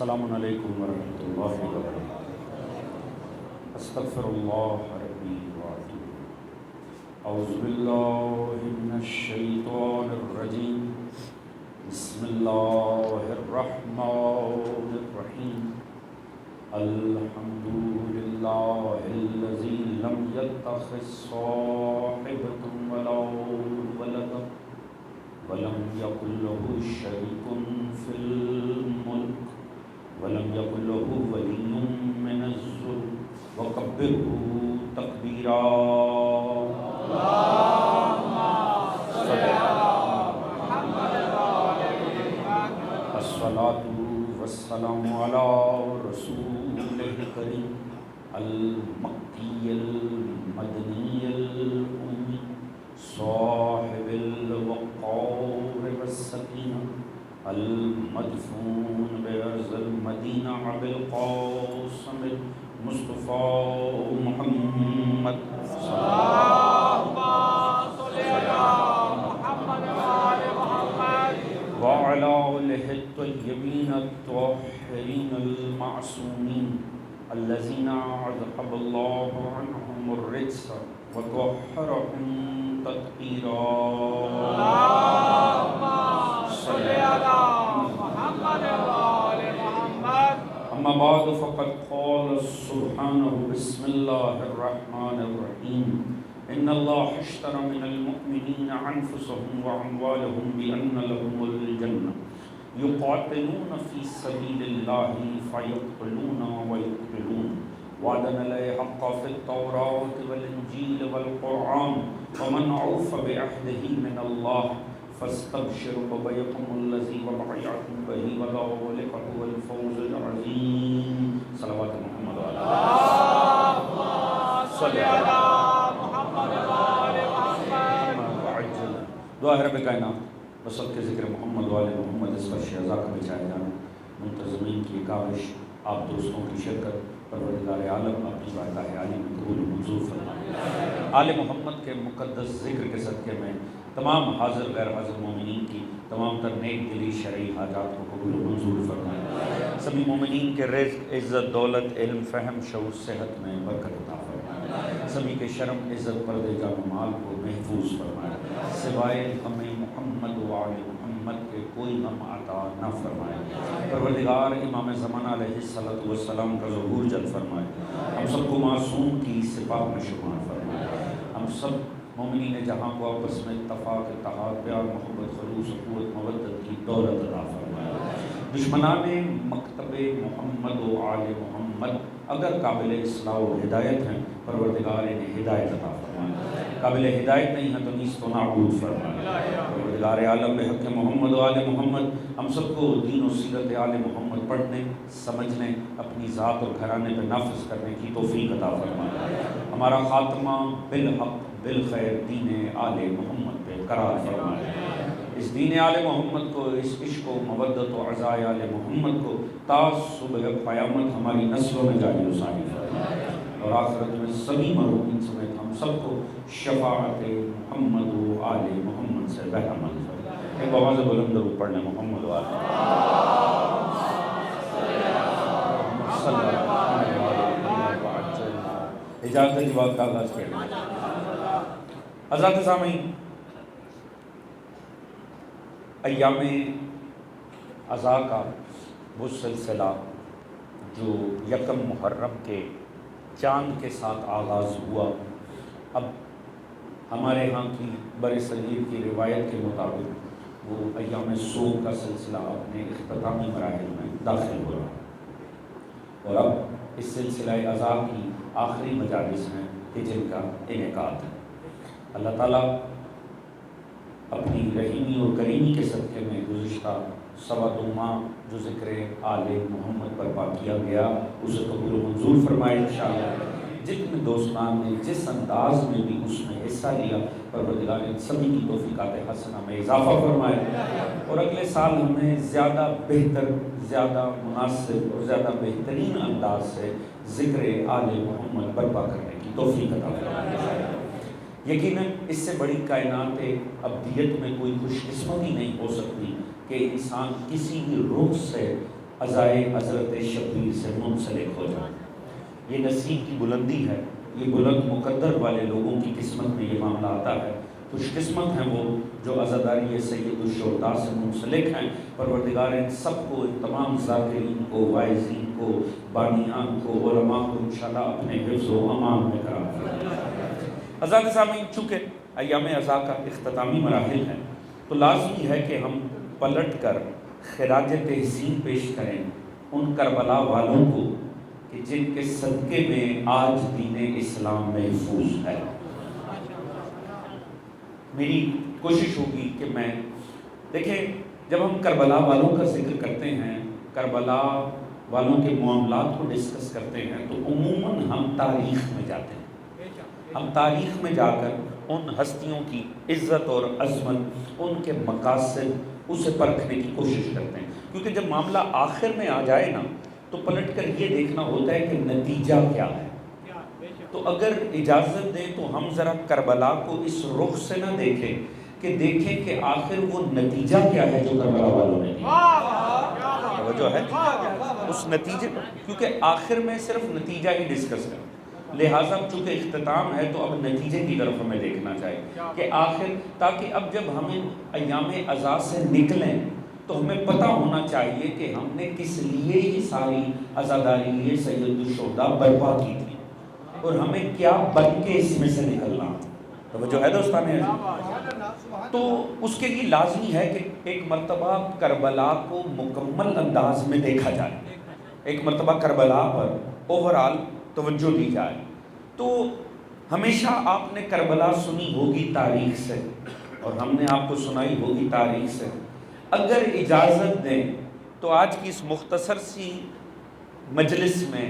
السلام علیکم ورحمۃ اللہ وبرکاتہ۔ استغفر اللہ ربی واتوب اعوذ باللہ من الشیطان الرجیم بسم اللہ الرحمن الرحیم الحمد للہ الذی لم یتخذ صاحبۃ ولا ولدا ولم یکن لہ شریک فی الملک ولم یکن لہ ولی من الذل وکبرہ تکبیرا۔ الصلاۃ والسلام علی رسولہ الکریم المکی المدنی الأمی صاحب الوقار والسکینہ المدفون بأرض المدینہ بالقاسم المصطفیٰ محمد وعلى آلہ الطیبین الطاہرین المعصومین الذین اذهب اللہ عنہم الرجس وطہرہم تطہیرا۔ اما بعد فقد قال سبحانہ بسم اللہ الرحمن الرحیم ان اللہ اشترى من المؤمنین انفسهم واموالهم بان لهم الجنہ یقاتلون فی سبیل اللہ فیقتلون ویقتلون وعدا علیہ حقا فی التوراۃ والانجیل والقرآن ومن اوف بعہدہ من اللہ فاستبشروا ببیعکم الذی بایعتم بہ وذلک هو الفوز العظیم۔ صلوات محمد علی محمد وعجل۔ دعا ہے رب کائنات بسط کے ذکر محمد والے محمد اس پر شہزا کا بچائے جانا، منتظمین کی کاوش، آپ دوستوں کی شرکت، پروردگار عالم اپنی بارگاہ عالی میں قبول و منظور فرمائے۔ آل محمد کے مقدس ذکر کے صدقے میں تمام حاضر غیر حاضر مومنین کی تمام تر نیک دلی شرعی حاجات کو قبول و منظور فرمائے۔ سبھی مومنین کے رزق، عزت، دولت، علم، فہم، شعور، صحت میں برکت عطا فرمائے۔ سبھی کے شرم، عزت، پردے، جان و مال کو محفوظ فرمائے۔ سوائے ہمیں محمد و آل محمد کے کوئی غم عطا نہ فرمائے۔ پروردگار امام زمانہ علیہ السلام کا ظہور جلد فرمائے۔ ہم سب کو معصوم کی سپاہ میں شمار فرمائے۔ ہم سب مومنین جہاں کو آپس میں اتفاق، اتحاد، پیار، محبت، خلوص، قوت، مودت کی دولت عطا فرمائے۔ دشمنان مکتب محمد و آل محمد اگر قابل اصلاح و ہدایت ہیں، پروردگار انہیں ہدایت عطا فرمائے۔ قابل ہدایت نہیں ہے تو نیست و نابود فرمائے۔ پروردگار عالم بحق محمد و آل محمد ہم سب کو دین و سیرت آل محمد پڑھنے، سمجھنے، اپنی ذات اور گھرانے پہ نافذ کرنے کی توفیق عطا فرمائے۔ ہمارا خاتمہ بالحق بالخیر دین آل محمد پہ قرار فرمائے۔ اس دین آل محمد کو، اس عشق و مودت و عزائے آل محمد کو تا صبح قیامت ہماری نسلوں میں جاری و ساری فرمائے، اور آخرت میں سبھی مرحومین سمیت ہم سب کو شفاعت محمد و آل محمد سے بہرمند فرمائے۔ ایک آواز بلند درود پڑھنے محمد و آل محمد۔ اجازت کی بات کا آغاز کیا گیا۔ حضرات سامعین، ایام عزا کا وہ سلسلہ جو یکم محرم کے چاند کے ساتھ آغاز ہوا، اب ہمارے ہاں کی بر صغیر کی روایت کے مطابق وہ ایام سوگ کا سلسلہ اپنے اختتامی مراحل میں داخل ہو رہا ہے، اور اب اس سلسلہ عزا کی آخری مجالس ہیں کہ جن کا انعقاد ہے۔ اللہ تعالیٰ اپنی رحیمی اور کریمی کے صدقے میں گزشتہ 2.25 ماہ جو ذکر آل محمد برپا کیا گیا اسے قبول و منظور فرمائے انشاءاللہ۔ جتنے دوستان نے جس انداز میں بھی اس میں حصہ لیا، پروردگار ان سبھی کی توفیقات حسنہ میں اضافہ فرمائے، اور اگلے سال ہمیں زیادہ بہتر، زیادہ مناسب اور زیادہ بہترین انداز سے ذکر آل محمد برپا کرنے کی توفیق عطا فرمائے۔ یقیناً اس سے بڑی کائنات ابدیت میں کوئی خوش قسمتی نہیں ہو سکتی کہ انسان کسی بھی رخ سے عزائے حضرت شبیر سے منسلک ہو جائیں۔ یہ نصیب کی بلندی ہے، یہ بلند مقدر والے لوگوں کی قسمت میں یہ معاملہ آتا ہے۔ خوش قسمت ہیں وہ جو عزاداری سید الشہداء سے منسلک ہیں۔ پروردگار ان سب کو، ان تمام ذاکرین کو، واعظین کو، بانیان کو، علماء کو انشاءاللہ اپنے حفظ و امان میں قرار دے۔ عزیز سامعین، چونکہ ایام عزا کا اختتامی مراحل ہیں تو لازمی ہے کہ ہم پلٹ کر خراج تحسین پیش کریں ان کربلا والوں کو کہ جن کے صدقے میں آج دین اسلام محفوظ ہے۔ میری کوشش ہوگی کہ میں دیکھیں، جب ہم کربلا والوں کا ذکر کرتے ہیں، کربلا والوں کے معاملات کو ڈسکس کرتے ہیں تو عموماً ہم تاریخ میں جاتے ہیں۔ ہم تاریخ میں جا کر ان ہستیوں کی عزت اور عظمت، ان کے مقاصد، اسے پرکھنے کی کوشش کرتے ہیں، کیونکہ جب معاملہ آخر میں آ جائے نا تو پلٹ کر یہ دیکھنا ہوتا ہے کہ نتیجہ کیا ہے۔ تو اگر اجازت دیں تو ہم ذرا کربلا کو اس رخ سے نہ دیکھیں کہ دیکھیں کہ آخر وہ نتیجہ کیا ہے جو کربلا والوں نے دیا۔ توجہ ہے اس نتیجے پر، کیونکہ آخر میں صرف نتیجہ ہی ڈسکس کریں، لہٰذا چونکہ اختتام ہے تو اب نتیجے کی طرف ہمیں دیکھنا چاہیے کہ آخر، تاکہ اب جب ہمیں ایام عزا سے نکلیں تو ہمیں پتہ ہونا چاہیے کہ ہم نے کس لیے یہ ساری عزاداری سید الشہداء برپا کی تھی اور ہمیں کیا بن کے اس میں سے نکلنا۔ توجہ ہے دوستان عزیز؟ تو اس کے لیے لازمی ہے کہ ایک مرتبہ کربلا کو مکمل انداز میں دیکھا جائے، ایک مرتبہ کربلا پر اوورال توجہ دی جائے۔ تو ہمیشہ آپ نے کربلا سنی ہوگی تاریخ سے، اور ہم نے آپ کو سنائی ہوگی تاریخ سے۔ اگر اجازت دیں تو آج کی اس مختصر سی مجلس میں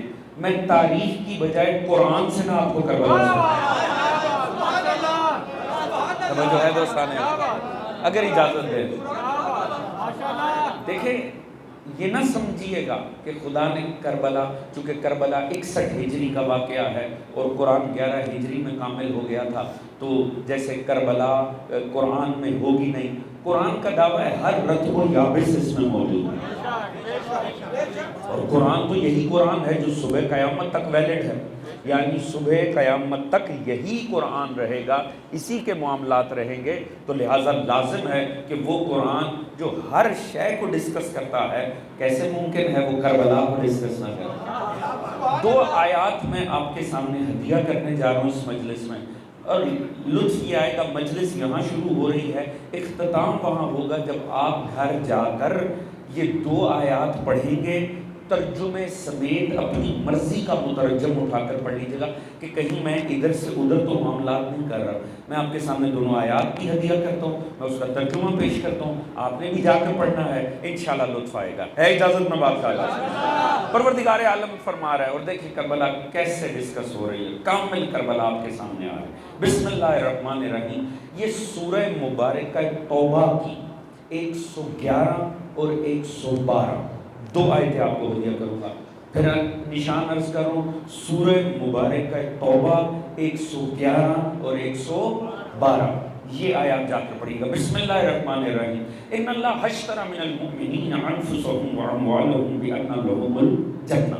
تاریخ کی بجائے قرآن سے نہ آپ کو کربلا سمجھو ہے دوستان، اگر اجازت دیں۔ دیکھیں، یہ نہ سمجھیے گا کہ خدا نے کربلا، چونکہ کربلا 61 ہجری کا واقعہ ہے اور قرآن 11 ہجری میں کامل ہو گیا تھا، تو جیسے کربلا قرآن میں ہوگی نہیں۔ قرآن کا دعویٰ ہے ہر رطب و یابس اس میں موجود ہے، اور قرآن تو یہی قرآن ہے جو صبح قیامت تک ویلڈ ہے، یعنی صبح قیامت تک یہی قرآن رہے گا، اسی کے معاملات رہیں گے۔ تو لہٰذا لازم ہے کہ وہ قرآن جو ہر شے کو ڈسکس کرتا ہے، کیسے ممکن ہے وہ کربلا کو ڈسکس نہ کرے۔ 2 آیات میں آپ کے سامنے ہدیہ کرنے جا رہا ہوں اس مجلس میں، اور لطف یہ آئے گا، مجلس یہاں شروع ہو رہی ہے، اختتام وہاں ہوگا جب آپ گھر جا کر یہ 2 آیات پڑھیں گے، ترجمے سمیت اپنی مرضی کا مترجم اٹھا کر پڑھ لیجیے گا کہ کہیں میں ادھر سے ادھر تو معاملات نہیں کر رہا۔ میں آپ کے سامنے دونوں آیات کی ہدیہ کرتا ہوں، میں اس کا ترجمہ پیش کرتا ہوں، آپ نے بھی جا کر پڑھنا ہے، انشاءاللہ لطف آئے گا۔ ہے اجازت میں بات کا پروردگار عالم فرما رہا ہے، اور دیکھیں کربلا کیسے ڈسکس ہو رہی ہے، کامل کربلا آپ کے سامنے آ رہی ہے۔ بسم اللہ الرحمن الرحیم۔ یہ سورہ مبارکہ توبہ کی 111 اور 112 2 آیتیں آپ کو ہدیہ کروں گا، پھر نشان عرض کروں، سورہ مبارکہ توبہ 111 اور 112 یہ آیات جا کر پڑھیں گا۔ بسم اللہ الرحمن الرحیم۔ ان اللہ اشتری من المؤمنین انفسهم واموالهم بان لهم الجنہ۔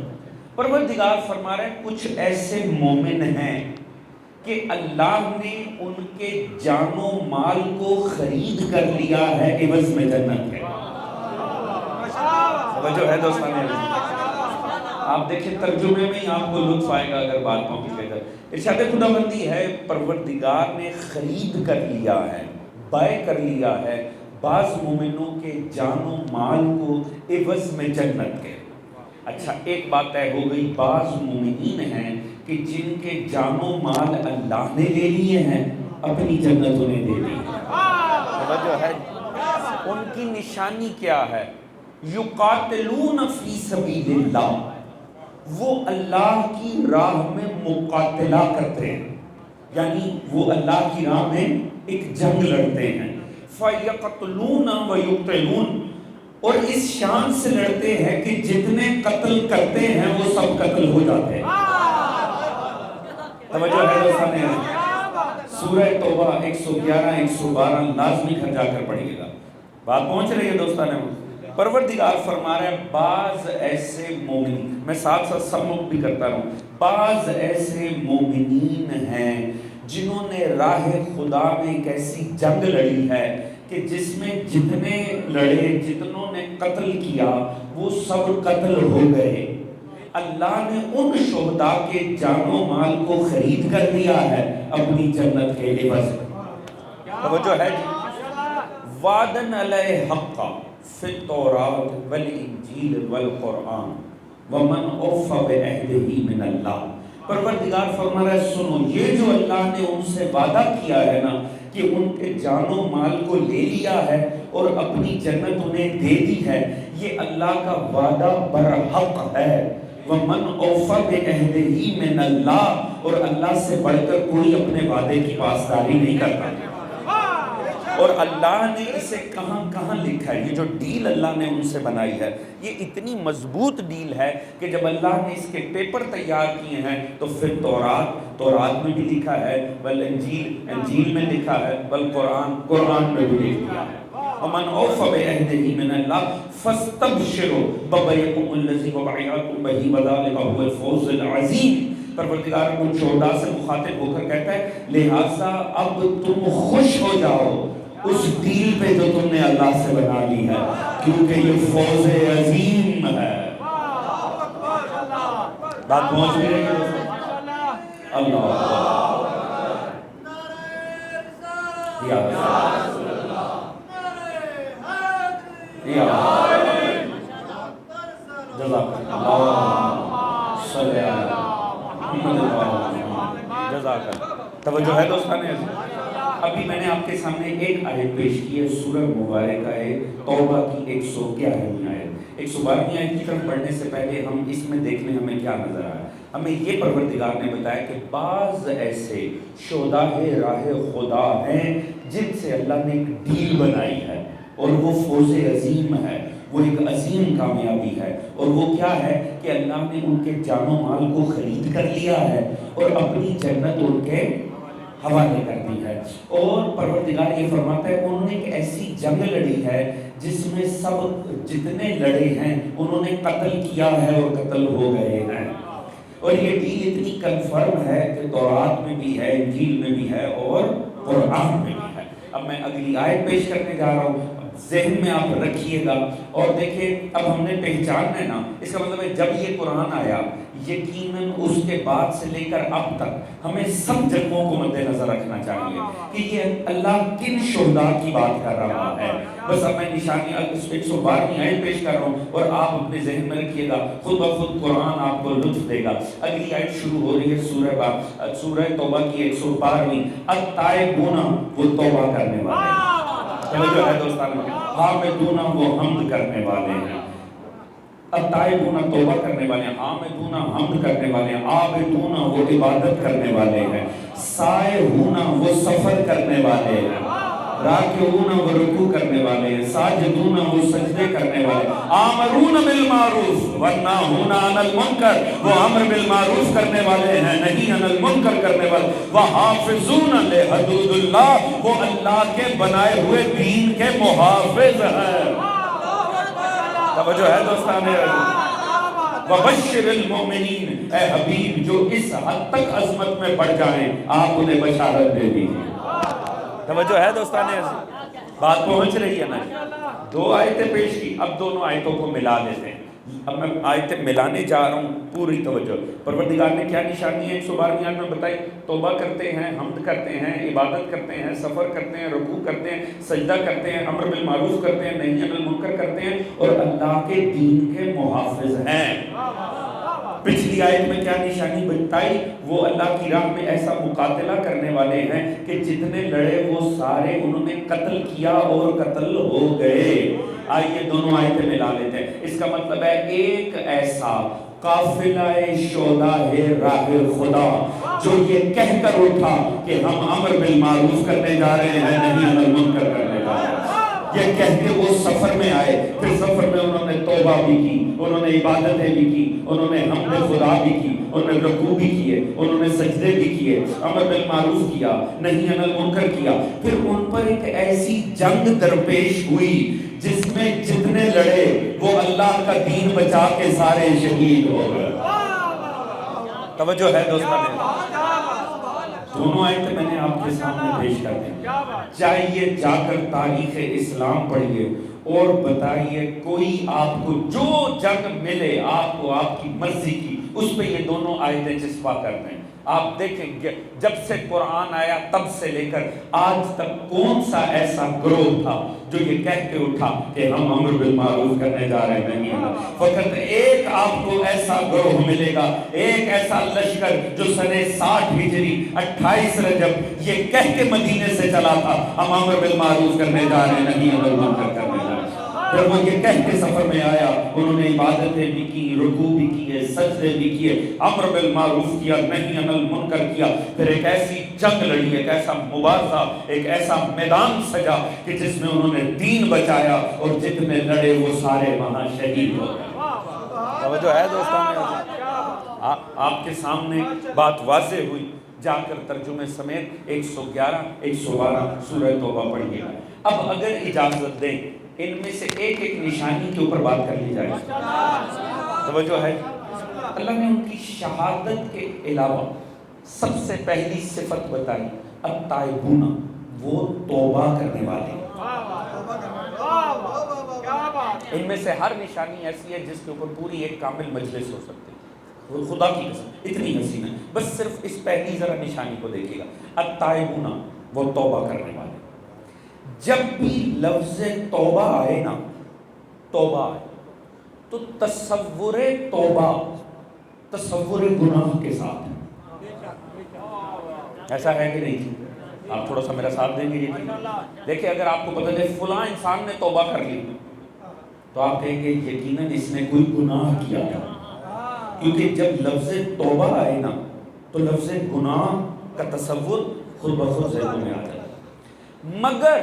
پروردگار فرما رہے ہیں کچھ ایسے مومن ہیں کہ اللہ نے ان کے جان و مال کو خرید کر لیا ہے، عوض میں جنت ہے۔ توجہ ہے دوستان، آپ دیکھیں ترجمے میں ہی آپ کو لطف آئے گا اگر بات پہنچ گئے۔ ارشاد خداوندی ہے پروردگار نے خرید کر لیا ہے، بائے کر لیا ہے بعض مومنوں کے جان و مال کو عوض میں جنت کے۔ اچھا، ایک بات طے ہو گئی، بعض مومنین ہیں کہ جن کے جان و مال اللہ نے لے لیے ہیں، اپنی جنت انہیں دے دی۔ توجہ ہے، ان کی نشانی کیا ہے؟ یقاتلون فی سبیل اللہ، وہ اللہ کی راہ میں مقاتلہ کرتے ہیں، یعنی وہ اللہ کی راہ میں ایک جنگ لڑتے ہیں۔ فَيَقْتُلُونَ وَيُقْتَلُونَ، اور اس شان سے لڑتے ہیں کہ جتنے قتل کرتے ہیں وہ سب قتل ہو جاتے ہیں۔ توجہ ہے دوستان، سورہ توبہ 111 112 لازمی گھر جا کر پڑھیے گا، بات پہنچ رہی ہے دوستان۔ پروردگار فرما رہا ہے بعض ایسے مومنین، میں ساتھ ساتھ سب بھی کرتا رہا ہوں، بعض ایسے مومنین ہیں جنہوں نے راہ خدا میں ایک ایسی جنگ لڑی ہے کہ جس میں جتنے لڑے، جتنوں نے قتل کیا وہ سب قتل ہو گئے۔ اللہ نے ان شہداء کے جان و مال کو خرید کر دیا ہے اپنی جنت کے عوض۔ توجہ ہے جی؟ وعدن علیہ حقا فی التوراۃ والانجیل والقرآن ومن اوفی بعہدہ من اللہ۔ پروردگار فرما رہا ہے سنو، یہ جو اللہ نے ان سے وعدہ کیا ہے نا کہ ان کے جان و مال کو لے لیا ہے اور اپنی جنت انہیں دے دی ہے، یہ اللہ کا وعدہ برحق ہے۔ وَمَنْ أَوْفَى بِعَهْدِهِ مِنَ اللَّهِ، اور اللہ سے بڑھ کر کوئی اپنے وعدے کی پاسداری نہیں کرتا۔ اور اللہ نے اسے کہاں کہاں لکھا ہے، یہ جو ڈیل اللہ نے ان سے بنائی ہے یہ اتنی مضبوط ڈیل ہے کہ جب اللہ نے اس کے پیپر تیار کیے ہیں تو پھر تورات میں بھی لکھا ہے، والانجیل انجیل میں لکھا ہے، والقرآن قرآن میں بھی لکھ دیا ہے۔ ومن اوفى بعہدہ من اللہ فاستبشروا ببیعکم الذی وبایعتم بہ وذلک هو الفوز العظیم۔ پروردگار کو شہداء سے مخاطب ہو کر کہتا ہے لہٰذا اب تم خوش ہو جاؤ اس ڈیل پہ جو تم نے اللہ سے بنا لی ہے، کیونکہ یہ فوز عظیم ہے۔ بات پہنچ گئی ہے؟ اللہ یا جزاک اللہ صلی اللہ جزاک اللہ۔ توجہ ہے دوستان عزیز؟ ابھی میں نے آپ کے سامنے ایک آیت پیش کی ہے، سورہ مبارکہ ہے توبہ کی 111ویں آیت۔ 112ویں آیت کی طرف پڑھنے سے پہلے ہم اس میں دیکھ لیں ہمیں کیا نظر آیا۔ ہمیں یہ پروردگار نے بتایا کہ بعض ایسے شہداء راہ خدا ہیں جن سے اللہ نے ایک ڈیل بنائی ہے اور وہ فوز عظیم ہے، وہ ایک عظیم کامیابی ہے۔ اور وہ کیا ہے کہ اللہ نے ان کے جان و مال کو خرید کر لیا ہے اور اپنی جنت ان کے حوالے کر دی ہے۔ اور پروردگار یہ فرماتا ہے انہوں نے ایک ایسی جنگ لڑی ہے جس میں سب جتنے لڑے ہیں انہوں نے قتل کیا ہے اور قتل ہو گئے ہیں۔ اور یہ ڈیل اتنی کنفرم ہے کہ تورات میں بھی ہے، انجیل میں بھی ہے اور قرآن میں بھی ہے۔ اب میں اگلی آیت پیش کرنے جا رہا ہوں، ذہن میں آپ رکھیے گا اور دیکھیں اب ہم نے پہچاننا ہے نا، اس کا مطلب ہے جب یہ قرآن آیا یقیناً اس کے بعد سے لے کر اب تک ہمیں سب جنگوں کو مد نظر رکھنا چاہیے کہ یہ اللہ کن شہداء کی بات کر رہا ہے۔ بس اب میں نشانی 112ویں آیت پیش کر رہا ہوں اور آپ اپنے ذہن میں رکھیے گا، خود بخود قرآن آپ کو لطف دے گا۔ اگلی آیت شروع ہو رہی ہے سورہ توبہ کی 112ویں، التائبون وہ توبہ کرنے والے ہیں۔ توجہ ہے دوستان، حامدون وہ حمد کرنے والے ہیں، التائبون توبہ کرنے والے ہیں، حامدون حمد کرنے والے ہیں، عابدون وہ عبادت کرنے والے ہیں، سائحون وہ سفر کرنے والے ہیں، راکعون وہ رکوع کرنے والے ہیں، ساجدون وہ سجدے کرنے والے ہیں، آمرون بالمعروف وناہون عن المنکر وہ امر بالمعروف کرنے والے ہیں، نہی عن المنکر کرنے والے، وحافظون لحدود اللہ وہ اللہ کے بنائے ہوئے دین کے محافظ ہیں۔ توجہ ہے دوستان وبشر المومنین، اے حبیب جو اس حد تک عظمت میں بڑھ جائیں آپ انہیں بشارت دے دیجیے۔ توجہ ہے دوستان بات پہنچ رہی ہے نا؟ دو آیتیں پیش کی، اب دونوں آیتوں کو ملا لیتے ہیں۔ اب میں آیتیں ملانے جا رہا ہوں، پوری توجہ۔ پروردگار نے کیا نشانی ہے 112ویں آیت میں بتائی؟ توبہ کرتے ہیں، حمد کرتے ہیں، عبادت کرتے ہیں، سفر کرتے ہیں، رکوع کرتے ہیں، سجدہ کرتے ہیں، امر بالمعروف کرتے ہیں، نہی عن المنکر کرتے ہیں اور اللہ کے دین کے محافظ ہیں۔ پچھلی آیت میں کیا نشانی بتائی؟ وہ اللہ کی راہ میں ایسا مقاتلہ کرنے والے ہیں کہ جتنے لڑے وہ سارے انہوں نے قتل کیا اور قتل ہو گئے۔ آئیے دونوں آیتیں ملا لیتے ہیں۔ اس کا مطلب ہے ایک ایسا قافلہ شہداء راہ خدا جو یہ کہہ کر اٹھا کہ ہم امر بالمعروف کرنے جا رہے ہیں، نہی عن المنکر کرنے جا رہے ہیں، یہ کہہ کے وہ سفر میں آئے، پھر سفر میں انہوں نے توبہ بھی کی، انہوں نے عبادتیں بھی کی، انہوں نے حمد خدا بھی کی، انہوں نے رکوع بھی کیے، انہوں نے سجدے بھی کیے، امر بالمعروف کیا، نہی عن المنکر کیا۔ پھر ان پر ایک ایسی جنگ درپیش ہوئی جس میں جتنے لڑے وہ اللہ کا دین بچا کے سارے شہید ہو گئے۔ توجہ ہے دوستان، دونوں آیتیں میں نے آپ کے سامنے پیش کر دی۔ چاہیے جا کر تاریخ اسلام پڑھیے اور بتائیے کوئی آپ کو جو جنگ ملے آپ کو آپ کی مرضی کی، اس پہ یہ دونوں آیتیں چسپا کر دیں۔ آپ دیکھیں گے جب سے قرآن آیا تب سے لے کر آج تک کون سا ایسا گروہ تھا جو یہ کہہ کے اٹھا کہ ہم امر بالمعروف کرنے جا رہے ہیں۔ فقط ایک آپ کو ایسا گروہ ملے گا، ایک ایسا لشکر جو سنہ 60 ہجری 28 رجب یہ کہہ کے مدینے سے چلا تھا ہم امر بالمعروف کرنے جا رہے ہیں، نہیں امر بالمنکر کرنے جا رہے ہیں۔ جب وہ یہ کہہ کے سفر میں آیا انہوں نے عبادتیں بھی کی، رکوع بھی کیے، سجدے بھی کیے، امر بالمعروف کیا، نہی عن المنکر کیا، پھر ایک ایسی جنگ لڑی، ایک ایسا مبارزہ، ایک ایسا میدان سجا کہ جس میں انہوں نے دین بچایا اور جتنے لڑے وہ سارے وہاں شہید ہو گئے۔ توجہ ہے دوستان، آپ کے سامنے بات واضح ہوئی۔ جا کر ترجمے سمیت 111 112 سورہ توبہ پڑھیے۔ اب اگر اجازت دیں ان میں سے ایک ایک نشانی کے اوپر بات کر لی جائے۔ توجہ ہے، اللہ نے ان کی شہادت کے علاوہ سب سے پہلی صفت بتائی التائبون، وہ توبہ کرنے والے۔ ان میں سے ہر نشانی ایسی ہے جس کے اوپر پوری ایک کامل مجلس ہو سکتی ہے، وہ خدا کی قسم اتنی حسین ہے۔ بس صرف اس پہلی ذرا نشانی کو دیکھیے گا، التائبون، وہ توبہ کرنے والے۔ جب بھی لفظ توبہ آئے نا، توبہ آئے تو تصور توبہ تصور گناہ کے ساتھ ہے۔ ایسا ہے کہ نہیں؟ آپ تھوڑا سا میرا ساتھ دیں گے یہ؟ دیکھیں اگر آپ کو پتہ چلے فلاں انسان نے توبہ کر لی تو آپ کہیں گے یقیناً اس نے کوئی گناہ کیا تھا، کیونکہ جب لفظ توبہ آئے نا تو لفظ گناہ کا تصور خود بخود ذہن میں آتا ہے۔ مگر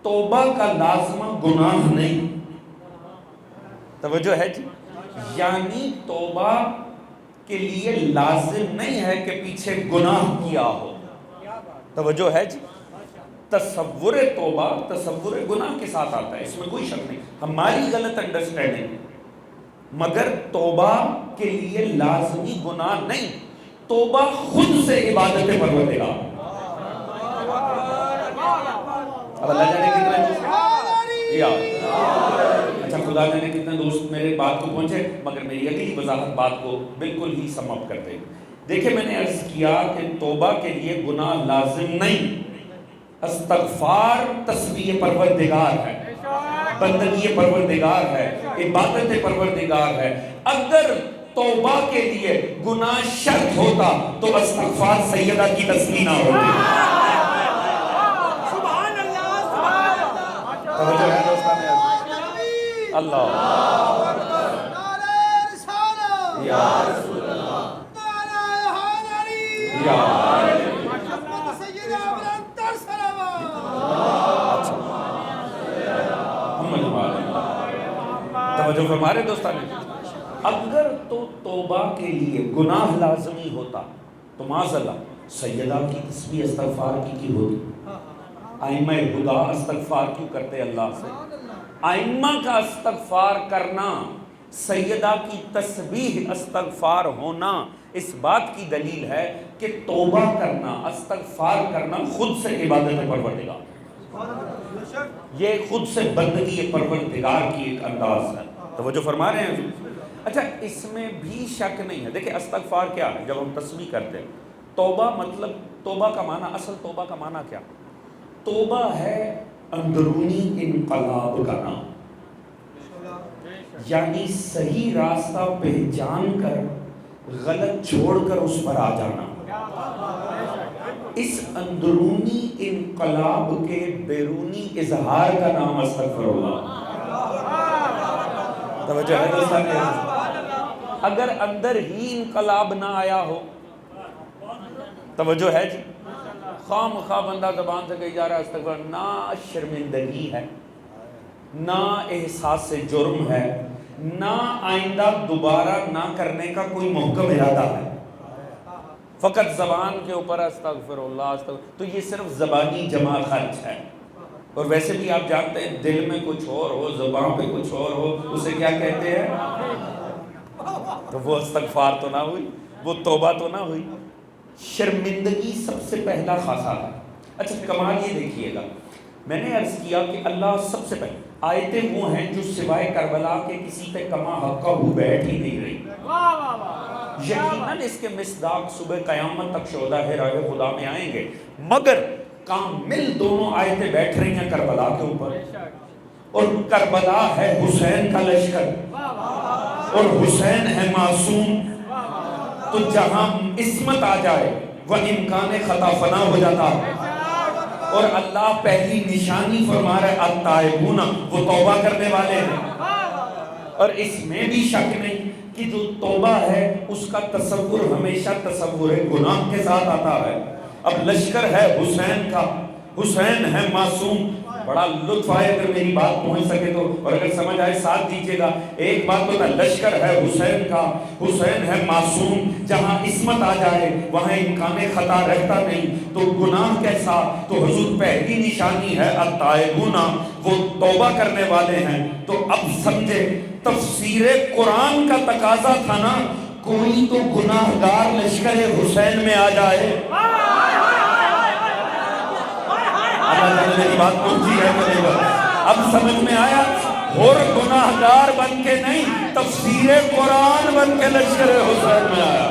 توبہ کا لازمہ گناہ نہیں۔ توجہ ہے جی، یعنی توبہ کے لیے لازم نہیں ہے کہ پیچھے گناہ کیا ہو۔ توجہ ہے جی، تصور توبہ تصور گناہ کے ساتھ آتا ہے، اس میں کوئی شک نہیں، ہماری غلط انڈرسٹینڈنگ۔ مگر توبہ کے لیے لازمی گناہ نہیں، توبہ خود سے عبادت پروردگار۔ اب اللہ جانے کتنے دوست اچھا خدا جانے کتنے دوست میرے بات کو پہنچے، مگر میری اگلی وضاحت بات کو بالکل ہی سم اپ کر دے۔ دیکھیں میں نے عرض کیا کہ توبہ کے لیے گناہ لازم نہیں، استغفار تسبیح پروردگار ہے، بندگی پروردگار ہے، عبادت پروردگار ہے۔ اگر توبہ کے لیے گناہ شرط ہوتا تو استغفار سیدہ کی تسبیح نہ ہوتی۔ اللہ یا رسول اللہ توجہ فرما رہے دوستان، اگر تو توبہ کے لیے گناہ لازمی ہوتا تو معاذ اللہ سیدہ کی تسبیح استغفار کی ہوتی؟ ائمہ ہدا استغفار کیوں کرتے اللہ سے؟ ائمہ کا استغفار کرنا، سیدہ کی تسبیح استغفار ہونا اس بات کی دلیل ہے کہ توبہ کرنا، استغفار کرنا خود سے عبادت پروردگار، یہ خود سے بندگی پروردگار کی ایک انداز ہے۔ توجہ فرما رہے ہیں؟ اچھا اس میں بھی شک نہیں ہے۔ دیکھیں استغفار کیا ہے؟ جب ہم تسبیح کرتے ہیں توبہ، مطلب توبہ کا معنی، اصل توبہ کا معنی کیا؟ توبہ ہے اندرونی انقلاب کا نام، یعنی صحیح راستہ پہچان کر غلط چھوڑ کر اس پر آ جانا۔ اس اندرونی انقلاب کے بیرونی اظہار کا نام استغفر اللہ۔ توجہ ہے دوستان؟ اگر اندر ہی انقلاب نہ آیا ہو، توجہ ہے جی، خواہ مخواہ بندہ زبان سے کہی جا رہا ہے استغفر، نہ شرمندگی ہے، نہ احساس جرم ہے، نہ آئندہ دوبارہ نہ کرنے کا کوئی محکم ارادہ ہے، فقط زبان کے اوپر استغفر اللہ استغفر، تو یہ صرف زبانی جمع خرچ ہے۔ اور ویسے بھی آپ جانتے ہیں دل میں کچھ اور ہو، زبان پہ کچھ اور ہو، اسے کیا کہتے ہیں؟ تو وہ استغفار تو نہ ہوئی، وہ توبہ تو نہ ہوئی۔ شرمندگی سب سے پہلا خاصا ہے۔ اچھا کمال یہ دیکھیے گا، میں نے عرض کیا کہ اللہ سب سے پہلے آیتیں وہ ہیں جو سوائے کربلا کے کسی پہ کما حقہ ہو بیٹھ ہی نہیں رہی۔ یقیناً اس کے مصداق صبح قیامت تک شہداء راہ خدا میں آئیں گے، مگر کامل دونوں آیتیں بیٹھ رہی ہیں کربلا کے اوپر، اور کربلا ہے حسین کا لشکر، اور حسین ہے معصوم۔ تو جہاں عصمت آ جائے وہ امکان خطا فنا ہو جاتا ہے، اور اللہ پہلی نشانی فرما رہا ہے التائبون، وہ توبہ کرنے والے ہیں۔ اور اس میں بھی شک نہیں کہ جو توبہ ہے اس کا تصور ہمیشہ تصور گناہ کے ساتھ آتا ہے۔ اب لشکر ہے حسین کا، حسین ہے معصوم۔ بڑا لطف آئے اگر میری بات پہنچ سکے تو، اور اگر سمجھ آئے ساتھ دیجئے گا۔ ایک بات تو لشکر ہے حسین کا، حسین ہے معصوم، جہاں عصمت آ جائے وہاں امکان خطا رہتا نہیں۔ تو گناہ کیسا؟ تو حضور پہلی نشانی ہے التائبون، وہ توبہ کرنے والے ہیں۔ تو اب سمجھے تفسیر قرآن کا تقاضا تھا نا، کوئی تو گناہگار لشکر حسین میں آ جائے۔ میری بات پہنچی ہے میرے بات؟ اب سمجھ میں آیا؟ اور گناہگار بن کے نہیں، تفسیر قرآن بن کے لشکر حسین میں آیا۔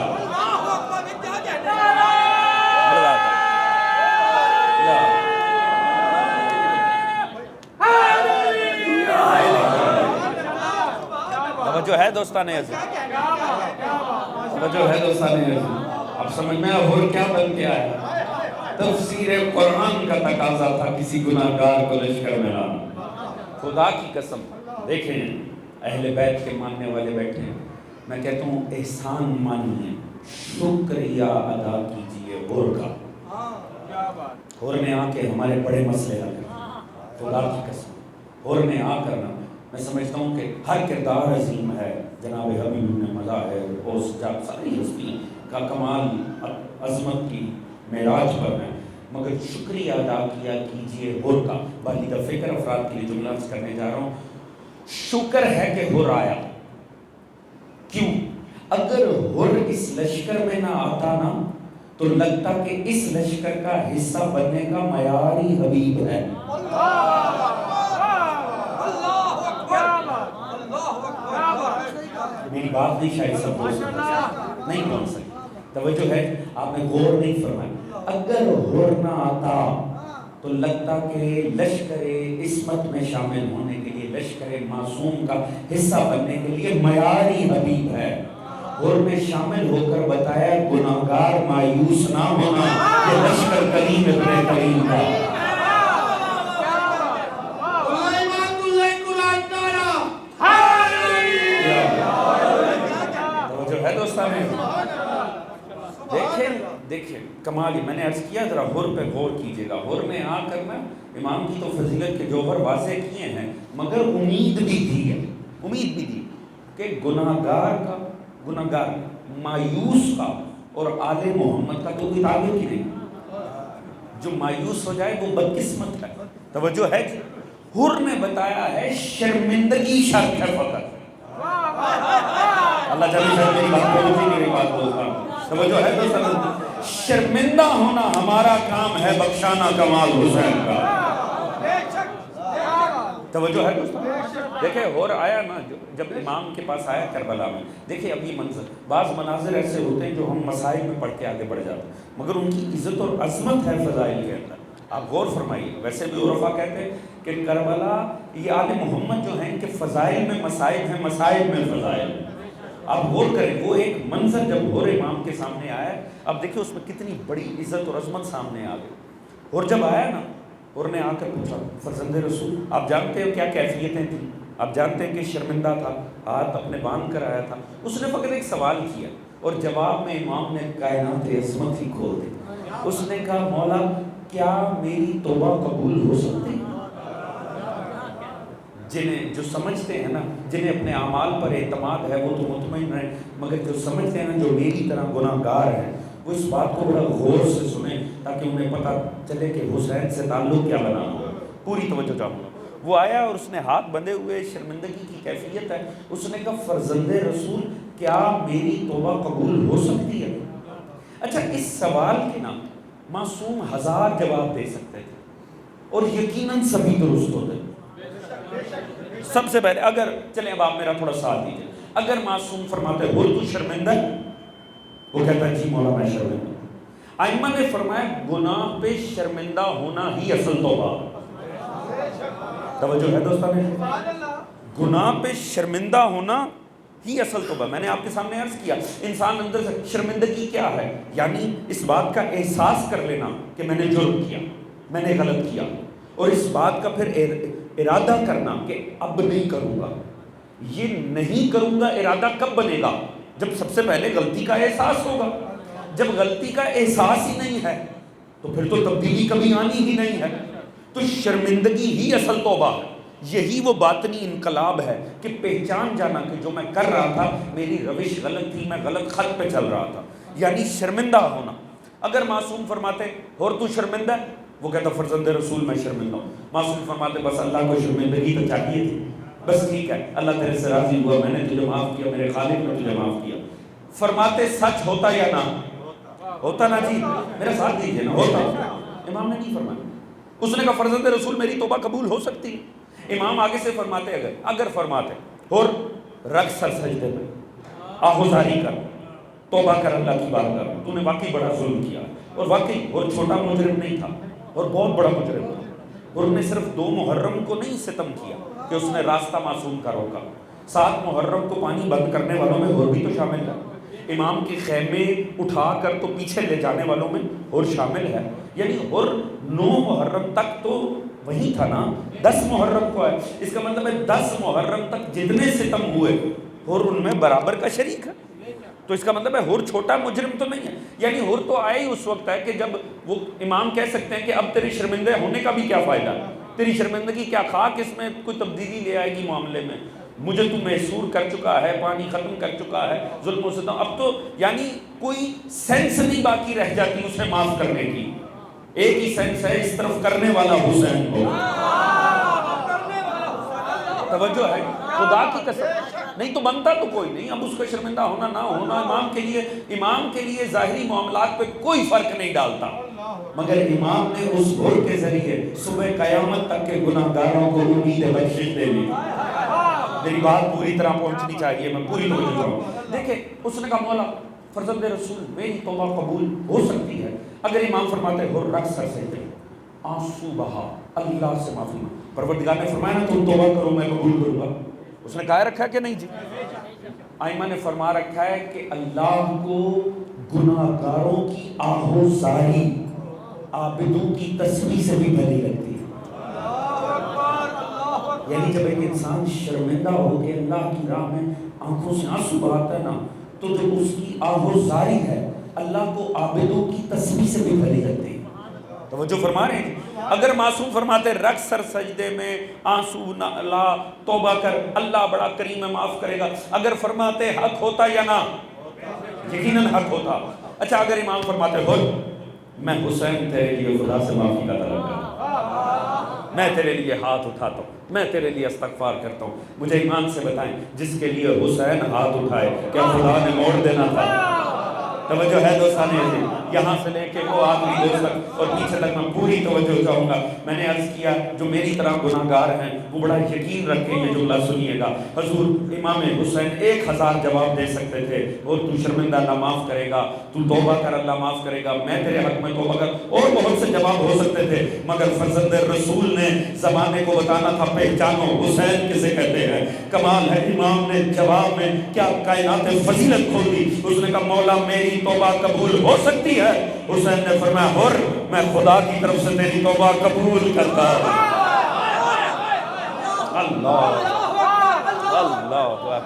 توجہ ہے دوستان عزیز، توجہ ہے دوستان عزیز؟ اب سمجھ میں آیا اور کیا بن کے آیا؟ تفسیر قرآن کا تقاضا تھا کسی گناہگار کو لشکر میں لانا۔ خدا کی قسم دیکھیں اہل بیت کے ماننے والے بیٹھے ہیں، میں کہتا ہوں احسان مانیے، شکریہ ادا کیجئے ہور کا۔ ہور میں آ کے ہمارے بڑے مسئلے حل کریں، خدا کی قسم ہور میں آ کرنا۔ میں سمجھتا ہوں کہ ہر کردار عظیم ہے، جناب حبیب نے مظاہر اوس جاب ساری ہستی کا کمال عظمت کی معراج پر ہے، مگر شکریہ ادا کیا کیجئے ہور کا۔ بالغ فکر افراد کے لیے جملہ عرض کرنے جا رہا ہوں، شکر ہے کہ ہور آیا۔ کیوں؟ اگر ہور اس لشکر میں نہ آتا نا تو لگتا کہ اس لشکر کا حصہ بننے کا معیار ہی حبیب ہے۔ میری بات نہیں شاید سب بول سکتے، نہیں بول سکتے، توجہ ہے، آپ نے غور نہیں فرمایا۔ اگر ہور نہ آتا تو لگتا کہ لشکر عصمت میں شامل ہونے کے لیے، لشکر معصوم کا حصہ بننے کے لیے معیاری حبیب ہے۔ ہور میں شامل ہو کر بتایا گناہگار مایوس نہ ہونا، یہ لشکر کریم ابن کریم کا۔ توجہ ہے دوستان؟ دیکھیں کمال ہی، میں نے عرض کیا ذرا ہور پہ غور کیجئے گا۔ ہور میں آ کر میں امام کی تو فضیلت کے جوہر واضح کیے ہیں، مگر امید بھی دی ہے، امید بھی دی کہ گناہگار مایوس کا اور آل محمد کا تو کوئی تعلق ہی نہیں۔ جو مایوس ہو جائے وہ بدقسمت ہے۔ توجہ ہے کہ ہور نے بتایا ہے شرمندگی شرط ہے فقط۔ اللہ جل شاید میری بات پہنچی نہیں رہی بات بولتا ہوں، توجہ ہے دوستان؟ شرمندہ ہونا ہمارا کام ہے، بخشانا کمال حسین کا۔ توجہ ہے دوستان؟ دیکھیں ہور آیا نا، جب امام کے پاس آیا کربلا میں، دیکھیں اب یہ منظر، بعض مناظر ایسے ہوتے ہیں جو ہم مسائل میں پڑھ کے آگے بڑھ جاتے ہیں، مگر ان کی عزت اور عظمت ہے فضائل کے اندر۔ آپ غور فرمائیے، ویسے بھی عرفا کہتے ہیں کہ کربلا یہ آل محمد جو ہیں کہ فضائل میں مسائل ہیں، مسائل میں فضائل ہیں۔ آپ غور کریں، وہ ایک منظر جب ہور امام کے سامنے آیا، اب دیکھیں اس میں کتنی بڑی عزت اور عظمت سامنے آ گئی۔ اور جب آیا نا، اور نے آ کر پوچھا فرزند رسول، آپ جانتے ہو کیا کیفیتیں تھیں؟ آپ جانتے ہیں کہ شرمندہ تھا، ہاتھ اپنے باندھ کر آیا تھا۔ اس نے فقط ایک سوال کیا اور جواب میں امام نے کائنات عظمت ہی کھول دی۔ اس نے کہا مولا کیا میری توبہ قبول ہو سکتی؟ جنہیں جو سمجھتے ہیں نا، جنہیں اپنے اعمال پر اعتماد ہے وہ تو مطمئن رہیں، مگر جو سمجھتے ہیں نا جو میری طرح گناہگار ہیں، وہ اس بات کو بڑا غور سے سنیں تاکہ انہیں پتہ چلے کہ حسین سے تعلق کیا بنا ہوا۔ پوری توجہ چاہوں گا. وہ آیا اور اس نے ہاتھ بندھے ہوئے, شرمندگی کی کیفیت ہے. اس نے کہا فرزند رسول کیا میری توبہ قبول ہو سکتی ہے؟ اچھا اس سوال کے نا معصوم 1000 جواب دے سکتے تھے اور یقیناً سبھی درست ہوتے. سب سے پہلے اگر چلیں اب آپ میرا تھوڑا ساتھ دیجیے, اگر معصوم فرماتے ہو تو شرمندہ, وہ کہتا ہے جی مولا میں شرمندہ. ائمہ نے فرمایا گناہ پہ شرمندہ ہونا ہی اصل توبہ. توجہ ہے دوستانے, گناہ پہ شرمندہ ہونا ہی اصل توبہ. میں نے آپ کے سامنے عرض کیا انسان اندر سے شرمندگی کیا ہے, یعنی اس بات کا احساس کر لینا کہ میں نے جرم کیا, میں نے غلط کیا, اور اس بات کا پھر ارادہ کرنا کہ اب نہیں کروں گا. یہ نہیں کروں گا ارادہ کب بنے گا؟ جب سب سے پہلے غلطی کا احساس ہوگا. جب غلطی کا احساس ہی نہیں ہے تو پھر تو تبدیلی کبھی آنی ہی نہیں ہے. تو شرمندگی ہی اصل توبہ ہے. یہی وہ باطنی انقلاب ہے کہ پہچان جانا کہ جو میں کر رہا تھا میری روش غلط تھی, میں غلط خط پہ چل رہا تھا, یعنی شرمندہ ہونا. اگر معصوم فرماتے اور تو شرمندہ ہے, وہ کہتا فرزند رسول میں شرمندہ ہوں. معصوم فرماتے بس اللہ کو شرمندگی تو چاہیے تھی, بس ٹھیک ہے اللہ تیرے سے راضی ہوا, میں نے تجھے معاف کیا, میرے خالق نے تجھے معاف کیا. فرماتے سچ ہوتا یا نہ ہوتا؟ نا جی میرا ساتھ دیجیے نا, ہوتا. امام نے نہیں فرمایا. اس نے کہا فرزند رسول میری توبہ قبول ہو سکتی ہے. امام آگے سے فرماتے اگر فرماتے اور رکھ سر سجدے میں, آہوزاری کر, توبہ کر اللہ کی بات کر, تو نے واقعی بڑا ظلم کیا, اور واقعی اور چھوٹا مجرم نہیں تھا اور بہت بڑا مجرم تھا, اور نے صرف 2 محرم کو نہیں ستم کیا کہ اس نے راستہ معصوم کا روکا, 7 محرم کو پانی بند کرنے والوں میں اور بھی تو شامل ہے, امام کے خیمے اٹھا کر تو پیچھے لے جانے والوں میں اور شامل ہے, یعنی اور 9 محرم تک تو وہی تھا نا, 10 محرم کو ہے. اس کا مطلب ہے 10 محرم تک جتنے ستم ہوئے اور ان میں برابر کا شریک ہے. تو اس کا مطلب ہے اور چھوٹا مجرم تو نہیں ہے, یعنی اور تو آئے ہی اس وقت ہے کہ جب وہ امام کہہ سکتے ہیں کہ اب تیری شرمندہ ہونے کا بھی کیا فائدہ, تیری شرمندگی کیا خاک اس میں کوئی تبدیلی لے آئے گی معاملے میں, مجھے تو محصور کر چکا ہے, پانی ختم کر چکا ہے, ظلم و ستم, اب تو یعنی کوئی سینس نہیں باقی رہ جاتی اسے معاف کرنے کی. ایک ہی سینس ہے, اس طرف کرنے والا حسین ہو. توجہ ہے, خدا کی قسم, نہیں تو بنتا تو کوئی نہیں. اب اس کا شرمندہ ہونا نہ ہونا امام کے لیے ظاہری معاملات پہ کوئی فرق نہیں ڈالتا, مگر امام نے اس گھر کے ذریعے صبح قیامت تک کے گناہگاروں کو امید بخشش دے دی. میری بات پوری طرح پہنچنی چاہیے, میں پوری توجہ کروں. دیکھیں اس نے کہا مولا فرزند رسول میری توبہ قبول ہو سکتی ہے. اگر امام فرماتے ہو رکھ سر سجدے, آنسو بہا, اللہ سے معافی مانگ. پروردگار نے فرمایا نا تم توبہ کرو میں قبول کروں گا. اس نے کہا رکھا ہے کہ نہیں جی؟ ائمہ نے فرما رکھا ہے کہ اللہ کو گناہگاروں کی آہوزاری عابدوں کی تسبیح سے بھی بھلی لگتی ہے. یعنی جب ایک انسان شرمندہ ہو کے اللہ کی راہ میں آنکھوں سے آنسو بہاتا ہے نا, تو جو اس کی آہوزاری ہے اللہ کو عابدوں کی تسبیح سے بھی بھلی لگتی ہے. توجہ فرما رہے ہیں. اگر معصوم فرماتے رکھ سر سجدے میں, آنسو نہ لا, توبہ کر, اللہ بڑا کریم ہے معاف کرے گا. اگر فرماتے حق ہوتا یا نہ, یقیناً حق ہوتا. اچھا اگر امام فرماتے ہو میں حسین تیرے لیے خدا سے معافی کا طلب کرتا ہوں, میں تیرے لیے ہاتھ اٹھاتا ہوں, میں تیرے لیے استغفار کرتا ہوں, مجھے ایمان سے بتائیں جس کے لیے حسین ہاتھ اٹھائے کیا خدا نے موڑ دینا تھا؟ توجہ ہے دوستانے, یہاں سے لے کے وہ آخری دوست تک اور پیچھے تک میں پوری توجہ چاہوں گا. میں نے عرض کیا جو میری طرح گناہگار ہیں وہ بڑا یقین رکھ کے یہ جملہ سنیے گا. حضور امام حسین 1000 جواب دے سکتے تھے, اور تو شرمندہ اللہ معاف کرے گا, تو توبہ کر اللہ معاف کرے گا, میں تیرے حق میں توبہ کر, اور بہت سے جواب ہو سکتے تھے, مگر فرزند رسول نے زمانے کو بتانا تھا پہچانو حسین کسے کہتے ہیں. کمال ہے امام نے جواب میں کیا کائنات فضیلت کھول دی. اس نے کہا مولا میری توبہ قبول ہو سکتی ہے. حسین نے فرمایا اور میں خدا کی طرف سے تیری توبہ قبول کرتا ہوں. اللہ اللہ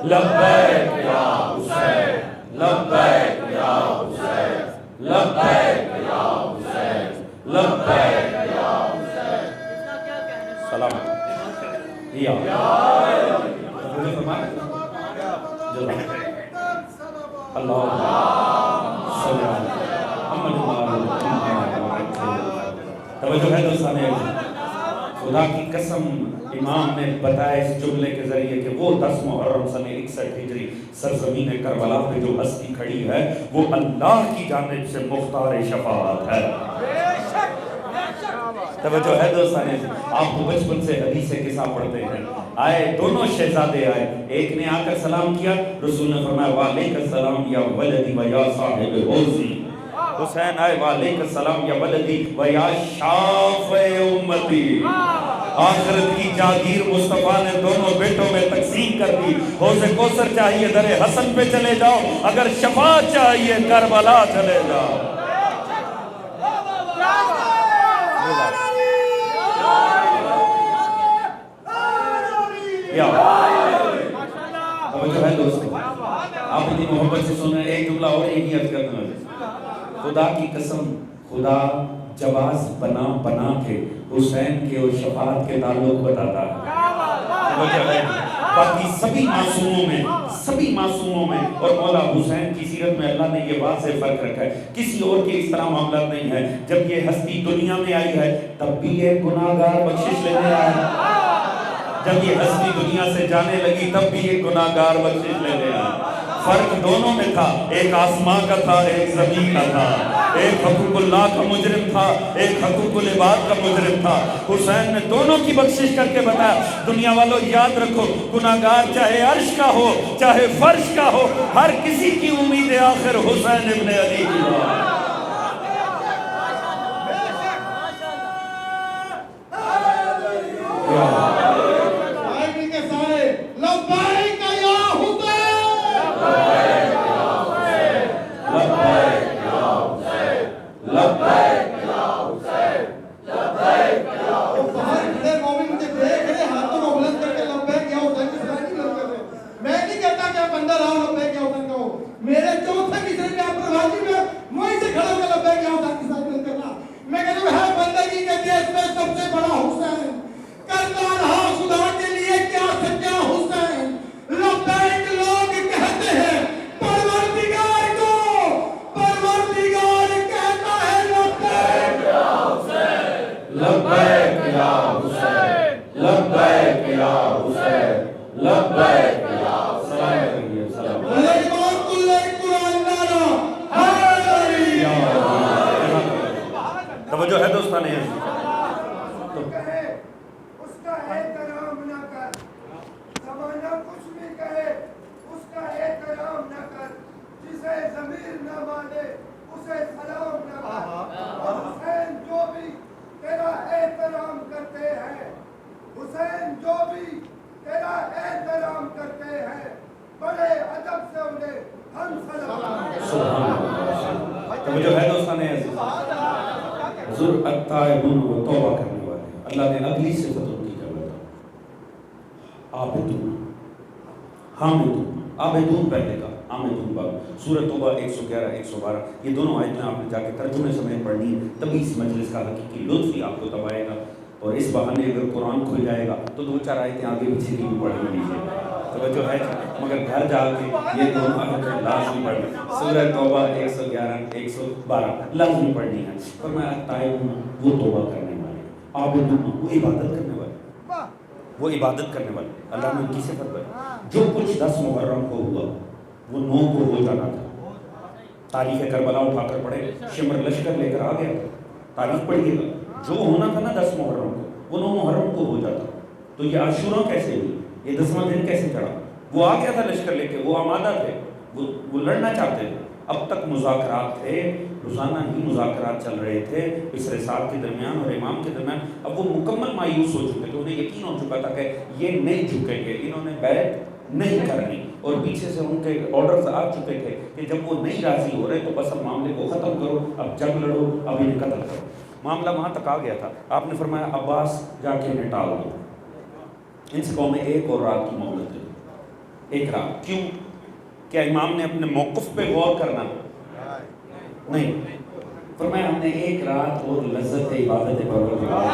لبیک یا حسین, لبیک یا حسین, لبیک یا حسین, لبیک یا حسین. سلام یا دوستان عزیز، خدا کی قسم امام نے بتایا اس جملے کے ذریعے کہ وہ 10 محرم سنہ 61 ہجری سرزمین کربلا پہ جو ہستی کھڑی ہے وہ اللہ کی جانب سے مختار شفاعت ہے۔ توجہ ہے دوستان عزیز، آپ کو بچپن سے حدیث قصہ پڑھتے ہیں، آئے دونوں شہزادے آئے، ایک نے آ کر سلام کیا، رسول نے فرمایا وعلیکم السلام یا ولدی و یا صاحب حوضی۔ حسین آئے وعلیکم السلام یا ولدی و یا شافع امتی۔ آخرت کی جاگیر مصطفیٰ نے دونوں بیٹوں میں تقسیم کر دی، حوض کوثر چاہیے در حسن پہ چلے جاؤ، اگر شفاعت چاہیے کربلا چلے جاؤ۔ توجہ ہے دوستو، آپ اتنی محبت سے سن رہے ہیں، ایک جملہ اور ایک عرض کرتا ہوں، خدا کی قسم خدا جواز بنا بنا کے حسین کے اور شفاعت کے تعلق بتاتا ہے۔ باقی سبھی معصوموں میں اور مولا حسین کی سیرت میں اللہ نے یہ واضح فرق رکھا ہے، کسی اور کے اس طرح معاملات نہیں ہے۔ جب یہ ہستی دنیا میں آئی ہے تب بھی یہ گناہگار بخشش لینے آیا ہے، جب یہ ہستی دنیا سے جانے لگی تب بھی یہ گناہگار بخشش لینے آیا۔ فرق دونوں میں تھا، ایک آسمان کا تھا ایک زمین کا تھا، ایک حقوق اللہ کا مجرم تھا ایک حقوق العباد کا مجرم تھا۔ حسین نے دونوں کی بخشش کر کے بتایا دنیا والوں یاد رکھو، گناہگار چاہے عرش کا ہو چاہے فرش کا ہو، ہر کسی کی امید آخر حسین ابن علی کی ہے۔ اللہ نے اگلی صفت ان کی کیا بتا، عابدون پہلے کا عامدون بعد۔ سورۃ توبہ 111 112 یہ دونوں آیتیں آپ نے جا کے ترجمے سمیت پڑھنی ہے، تبھی اس مجلس کا حقیقی لطف ہی آپ کو تب آئے گا، اور اس بہانے اگر قرآن کھل جائے گا تو 2-4 آیتیں آگے پیچھے کی بھی پڑھ لیجیے، توجہ ہے، مگر گھر جا کے یہ دونوں آیتیں لازمی پڑھنی۔ سورۃ توبہ 111 112 لازمی پڑھنی ہے۔ فرمایا التائبون وہ توبہ کرنے والے، عابدون وہ عبادت کرنے والے، وہ عبادت کرنے والے، اللہ نے ان کی صفت بتائی۔ جو کچھ 10 محرم کو ہوا وہ 9 کو ہو جانا تھا۔ تاریخ کربلا اٹھا کر پڑھے، شمر لشکر لے کر آ گیا تھا، تاریخ پڑھیے گا، جو ہونا تھا نا 10 محرم کو وہ 9 محرم کو ہو جاتا۔ تو یہ عاشورہ کیسے ہوئی، یہ 10واں دن کیسے چڑھا؟ وہ آ گیا تھا لشکر لے کے، وہ آمادہ تھے، وہ لڑنا چاہتے تھے۔ اب تک مذاکرات تھے، روزانہ ہی مذاکرات چل رہے تھے بسر صاحب کے درمیان اور امام کے درمیان۔ اب وہ مکمل مایوس ہو چکے تھے، انہیں یقین ہو چکا تھا کہ یہ نہیں جھکیں گے، انہوں نے بیعت نہیں کرنی، اور پیچھے سے ان کے آرڈرز آ چکے تھے کہ جب وہ نہیں راضی ہو رہے تو بس اب معاملے کو ختم کرو، اب جنگ لڑو، اب انہیں قتل کرو۔ معاملہ وہاں تک آ گیا تھا، آپ نے فرمایا عباس جا کے انہیں ٹال دو، ان سے قوم ایک اور رات کی مہلت دے دو، ایک رات۔ کیوں؟ کیا امام نے اپنے موقف پہ غور کرنا؟ نہیں، فرمایا ہم نے ایک رات اور لذت عبادت پروردگار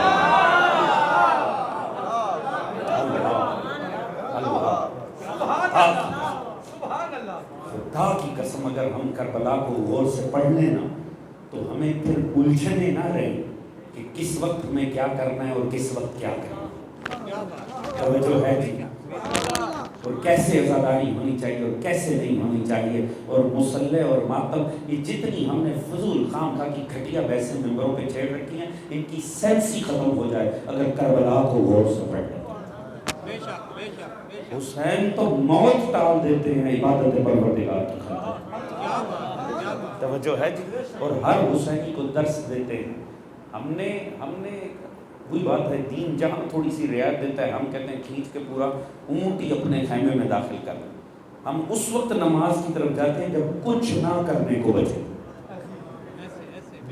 خدا کی قسم اگر ہم کربلا کو غور سے پڑھ لیں نا تو ہمیں پھر الجھنے نہ رہیں کہ کس وقت ہمیں کیا کرنا ہے اور کس وقت کیا کرنا ہے، توجہ ہے جی، اور کیسے عزاداری ہونی چاہیے اور کیسے نہیں ہونی چاہیے، اور مصلی اور ماتم یہ جتنی ہم نے فضول خام خواہ کی گھٹیا ویسے ممبروں پہ چھیڑ رکھی ہیں، ان کی سینس ہی ختم ہو جائے اگر کربلا کو غور سے پڑھ لیں۔ حسین تو موت ٹال دیتے ہیں عبادت پروردگار کی خاطر، توجہ ہے جی، اور ہر حسینی کو درس دیتے ہیں۔ ہم نے وہی بات ہے، دین جہاں تھوڑی سی رعایت دیتا ہے ہم کہتے ہیں کھینچ کے پورا اونٹ ہی اپنے خیمے میں داخل کر لیں۔ ہم اس وقت نماز کی طرف جاتے ہیں جب کچھ نہ کرنے کو بچے،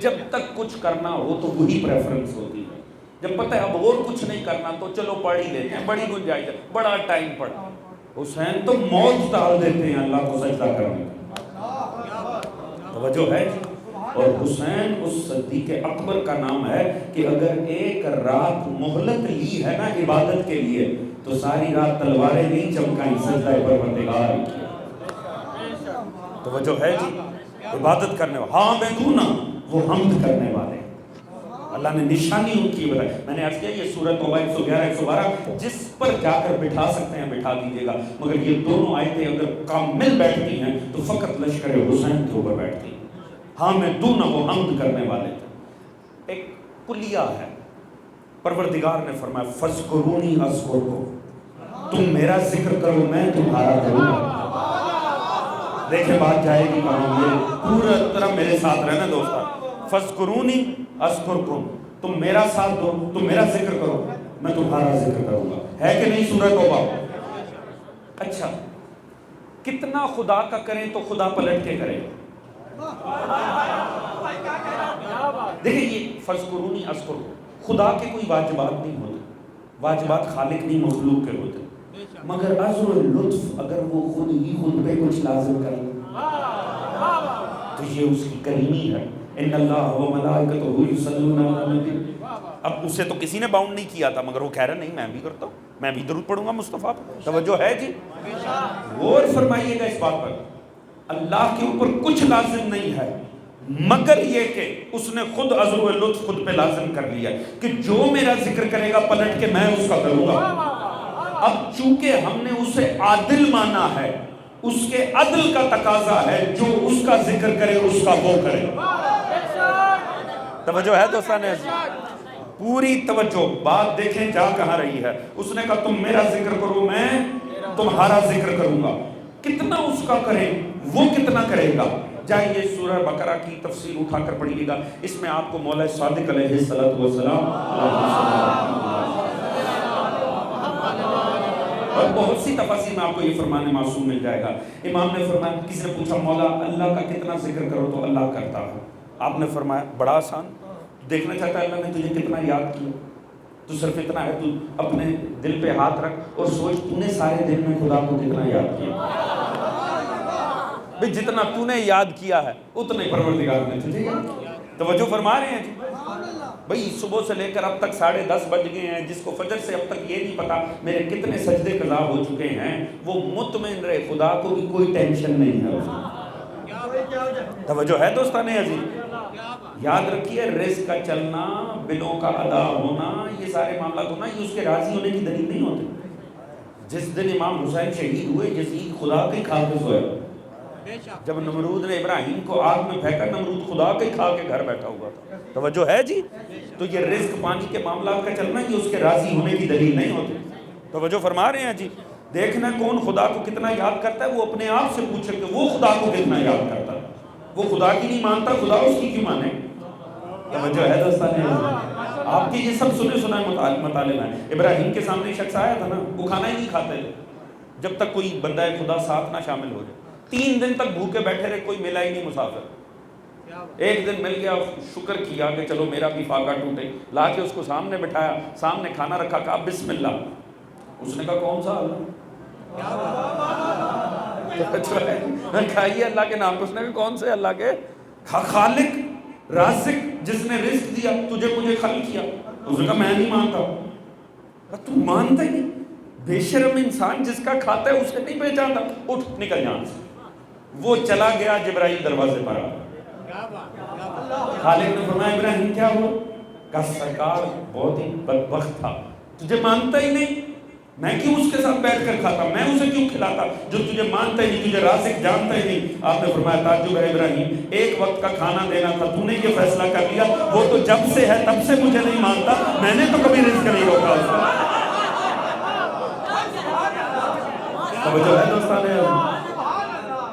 جب تک کچھ کرنا ہو تو وہی پریفرنس ہوتی ہے، جب پتہ ہے اب اور کچھ نہیں کرنا تو چلو پڑھ ہی لیتے ہیں، بڑی گنجائش ہے، بڑا ٹائم پڑا۔ حسین تو موت ٹال دیتے ہیں اللہ کو سجدہ کرنے کا، توجہ ہے جی، اور حسین اس صدیق اکبر کا نام ہے کہ اگر ایک رات مہلت لی ہے نا عبادت کے لیے تو ساری رات تلواریں نہیں چمکائیں، سجدہ پروردگار کیا، توجہ ہے جی، عبادت کرنے والے، ہاں میں دوں نا وہ حمد کرنے والے، اللہ نے نشانی ان کی بتائی۔ میں نے عرض کیا یہ سورہ توبہ 111 112 جس پر جا کر بٹھا سکتے ہیں بٹھا دیجیے گا، مگر یہ دونوں آیتیں اگر کامل بیٹھتی ہیں تو فقط لشکر حسین کے اوپر بیٹھتی ہیں۔ ہاں میں دوں نہ وہ حمد کرنے والے تھے، ایک کلیہ ہے۔ پروردگار نے فرمایا فَاذْكُرُونِي أَذْكُرْكُمْ، تم میرا ذکر کرو میں تمہارا کروں گا۔ دیکھیں بات جائے گی کہاں، یہ پورا طرح میرے ساتھ رہنا دوستان۔ فَاذْكُرُونِي أَذْكُرْكُمْ، تم میرا ساتھ دو، تم میرا ذکر کرو میں تمہارا ذکر کروں گا، ہے کہ نہیں سورہ توبہ؟ اچھا کتنا خدا کا کریں تو خدا پلٹ کے کرے؟ دیکھیں یہ فَاذْكُرُونِي أَذْكُرْكُمْ، خدا کے کوئی واجبات نہیں ہوتے، واجبات خالق نہیں مخلوق کے ہوتے، مگر عزو لطف اگر وہ خود ہی خود پہ کچھ لازم کر لے تو یہ اس کی کریمی ہے۔ ان اللہ و ملائکتہ یصلون علی النبی، اب اسے تو کسی نے باؤنڈ نہیں کیا تھا مگر وہ کہہ رہا نہیں میں بھی کرتا ہوں، میں بھی درود پڑھوں گا مصطفیٰ پر، توجہ ہے جی۔ غور فرمائیے گا اس بات پر، اللہ کے اوپر کچھ لازم نہیں ہے مگر یہ کہ اس نے خود عزو لطف خود پہ لازم کر لیا کہ جو میرا ذکر کرے گا پلٹ کے میں اس کا کروں گا۔ اب چونکہ ہم نے اسے عادل مانا ہے، اس کے عدل کا تقاضا ہے جو اس کا ذکر کرے اس کا وہ کرے، توجہ ہے دوستان عزیز، پوری توجہ، بات دیکھیں جا کہاں رہی ہے۔ اس نے کہا تم میرا ذکر کرو میں تمہارا ذکر کروں گا، کتنا اس کا کریں وہ کتنا کرے گا۔ جائیے سورہ بقرہ کی تفسیر اٹھا کر پڑھیے گا، اس میں آپ کو مولا صادق علیہ السلام اور بہت سی تفاصیر میں آپ کو یہ فرمان معصوم مل جائے گا۔ امام نے فرمایا، کسی نے پوچھا مولا اللہ کا کتنا ذکر کرو تو اللہ کرتا ہے، آپ نے فرمایا بڑا آسان، دیکھنا چاہتا ہے اللہ نے تجھے کتنا یاد کیا، تو صرف اتنا ہے تو اپنے دل پہ ہاتھ رکھ اور سوچ تو نے سارے دن میں خدا کو کتنا یاد کیا، بھئی جتنا تو نے یاد کیا ہے اتنا ہی پروردگار نے تجھے یاد کیا۔ توجہ فرما رہے ہیں جی، بھئی صبح سے لے کر اب تک 10:30 بج گئے ہیں، جس کو فجر سے اب تک یہ نہیں پتا میرے کتنے سجدے قضا ہو چکے ہیں، وہ مطمئن رہے خدا کو بھی کوئی ٹینشن نہیں ہے۔ توجہ ہے دوستان عزیز، یاد رکھیے رزق کا چلنا، بلوں کا ادا ہونا، یہ سارے معاملات ہونا یہ اس کے راضی ہونے کی دلیل نہیں ہوتے۔ جس دن امام حسین شہید ہوئے یزید خدا کے کھا کے سویا، جب نمرود نے ابراہیم کو آگ میں پھینکا نمرود خدا کے کھا کے گھر بیٹھا ہوا تھا، توجہ ہے جی۔ تو یہ رزق پانی کے معاملات کا چلنا یہ اس کے راضی ہونے کی دلیل نہیں ہوتی، توجہ فرما رہے ہیں جی۔ دیکھنا کون خدا کو کتنا یاد کرتا ہے، وہ اپنے آپ سے پوچھے کہ وہ خدا کو کتنا یاد کرتا ہے، وہ خدا کی نہیں مانتا خدا اس کی کیوں مانے، توجہ ہے دوستان۔ آپ کے یہ سب سنے سنائے مطالب ہیں۔ ابراہیم کے سامنے شخص آیا تھا نا، وہ کھانا ہی نہیں کھاتے تھے جب تک کوئی بندہ خدا ساتھ نہ شامل ہو جائے، 3 دن تک بھوکے بیٹھے رہے، کوئی ملا ہی نہیں مسافر۔ ایک دن مل گیا، شکر کیا کہ چلو میرا بھی فاقہ ٹوٹے، لا کے اس کو سامنے بٹھایا، سامنے کھانا رکھا، کہا بسم اللہ، اس نے کہا کون سا اللہ، کھائیے اللہ کے نام کو، اس نے کہا کون سے اللہ کے، خالق رازق جس نے رزق دیا تجھے مجھے خلق کیا، اس نے کہا میں نہیں مانتا۔ تو مانتا ہی نہیں، بے شرم انسان جس کا کھاتا ہے اسے نہیں پہچانتا، اٹھ نکل یہاں سے۔ وہ چلا گیا، جبرائیل دروازے پر آ، خالق نے فرمایا ابراہیم کیا ہوا؟ کہا سرکار بہت ہی بدبخت تھا، تجھے مانتا ہی نہیں، میں کیوں اس کے ساتھ بیٹھ کر کھاتا، میں اسے کیوں کھلاتا جو تجھے مانتا ہی نہیں، تجھے رازق جانتا ہی نہیں۔ آپ نے فرمایا تعجب ہے ابراہیم، ایک وقت کا کھانا دینا تھا، تو نے یہ فیصلہ کر لیا، وہ تو جب سے ہے تب سے مجھے نہیں مانتا، میں نے تو کبھی رزق نہیں روکا اس کا۔ توجہ ہے دوستانے،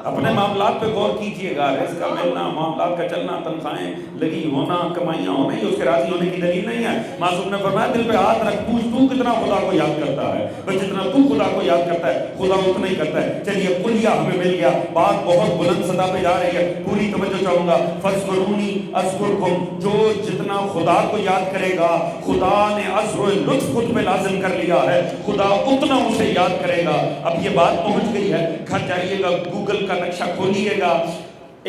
اپنے معاملات پہ غور کیجئے گا، رزق کا ملنا، معاملات کا چلنا، تنخواہیں لگی ہونا، کمائیاں ہونا، یہ اس کے راضی ہونے کی دلیل نہیں ہے۔ معصوم نے فرمایا دل پہ ہاتھ رکھ، پوچھ تو کتنا خدا کو یاد کرتا ہے، بس جتنا تو خدا کو یاد کرتا ہے خدا اتنا ہی کرتا ہے۔ چلیے کلیہ ہمیں مل گیا، بات بہت بلند سطح پہ جا رہی ہے، پوری توجہ چاہوں گا۔ فاذکرونی اذکرکم، جو جتنا خدا کو یاد کرے گا، خدا نے عزر و لطف خود پہ لازم کر لیا ہے، خدا اتنا اسے یاد کرے گا۔ اب یہ بات پہنچ گئی ہے، گھر جائیے گا، گوگل کا نقشہ کھولیے گا،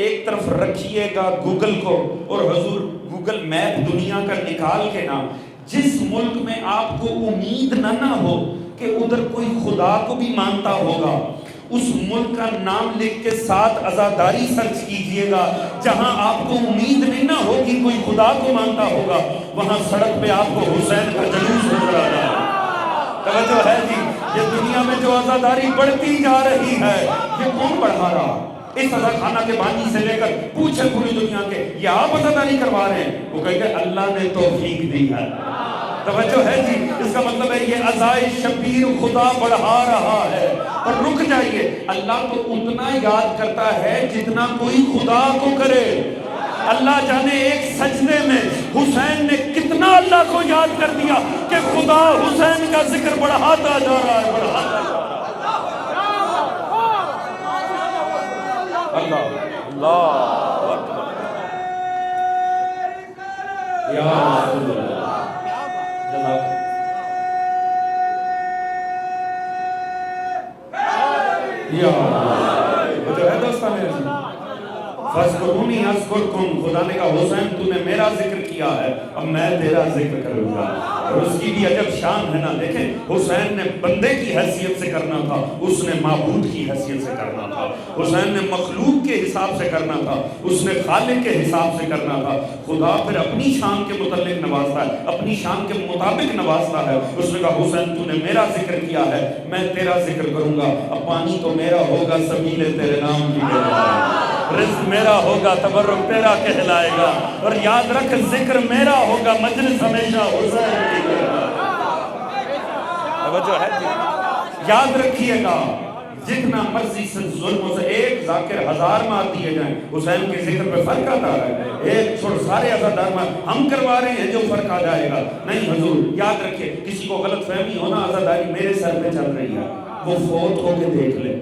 ایک طرف رکھیے گا گوگل کو، اور حضور گوگل میپ دنیا کا نکال کے نا، جس ملک میں آپ کو امید نہ ہو کہ ادھر کوئی خدا کو بھی مانتا ہوگا، اس ملک کا نام لکھ کے ساتھ عزاداری سرچ کیجئے گا، جہاں آپ کو امید نہیں نہ ہوگی کوئی خدا کو مانتا ہوگا، وہاں سڑک پہ آپ کو حسین کا جلوس نظر آ جائے۔ توجہ ہے جی، یہ دنیا میں جو عزاداری بڑھتی جا رہی ہے، یہ کون بڑھا رہا؟ اس عزا خانہ کے بانی سے لے کر پوچھے پوری دنیا کے، یہ آپ عزاداری کروا رہے ہیں؟ وہ کہیں گے اللہ نے توفیق دی ہے۔ توجہ ہے جی، اس کا مطلب ہے یہ عزائے شبیر خدا بڑھا رہا ہے۔ اور رک جائیے، اللہ تو اتنا یاد کرتا ہے جتنا کوئی خدا کو کرے۔ اللہ جانے ایک سجدے میں حسین نے کتنا اللہ کو یاد کر دیا کہ خدا حسین کا ذکر بڑھاتا جا رہا ہے، بڑھاتا جا رہا ہے۔ اللہ اکبر، یا رسول اللہ، جزاک یا جو ہے دوستان ہے، فَاذْكُرُونِي أَذْكُرْكُمْ، خدا نے کہا حسین تو نے میرا ذکر کیا ہے، اب میں تیرا ذکر کروں گا۔ اور اس کی بھی عجب شان ہے نا، دیکھیں حسین نے بندے کی حیثیت سے کرنا تھا، اس نے معبود کی حیثیت سے کرنا تھا، حسین نے مخلوق کے حساب سے کرنا تھا، اس نے خالق کے حساب سے کرنا تھا۔ خدا پھر اپنی شان کے متعلق نوازتا ہے، اپنی شان کے مطابق نوازتا ہے۔ اس نے کہا حسین تو نے میرا ذکر کیا ہے، میں تیرا ذکر کروں گا، اب پانی تو میرا ہوگا، سبیل تیرے نام کی کہلائے، رزق میرا ہوگا، تبرک تیرا کہلائے گا، اور یاد رکھ ذکر میرا ہوگا، مجلس ہمیشہ حسین کی ہوگا۔ توجہ ہے جی، یاد رکھیے گا، جتنا مرضی سے ظلم سے ایک ذاکر 1000 مار دیے جائیں، حسین کے ذکر پہ فرق آتا ہے، ایک چھوڑ سارے عزادار مار، ہم کروا رہے ہیں جو فرق آ جائے گا نہیں حضور۔ یاد رکھیے، کسی کو غلط فہمی ہونا عزاداری میرے سر پہ چل رہی ہے، وہ فوت ہو کے دیکھ لے۔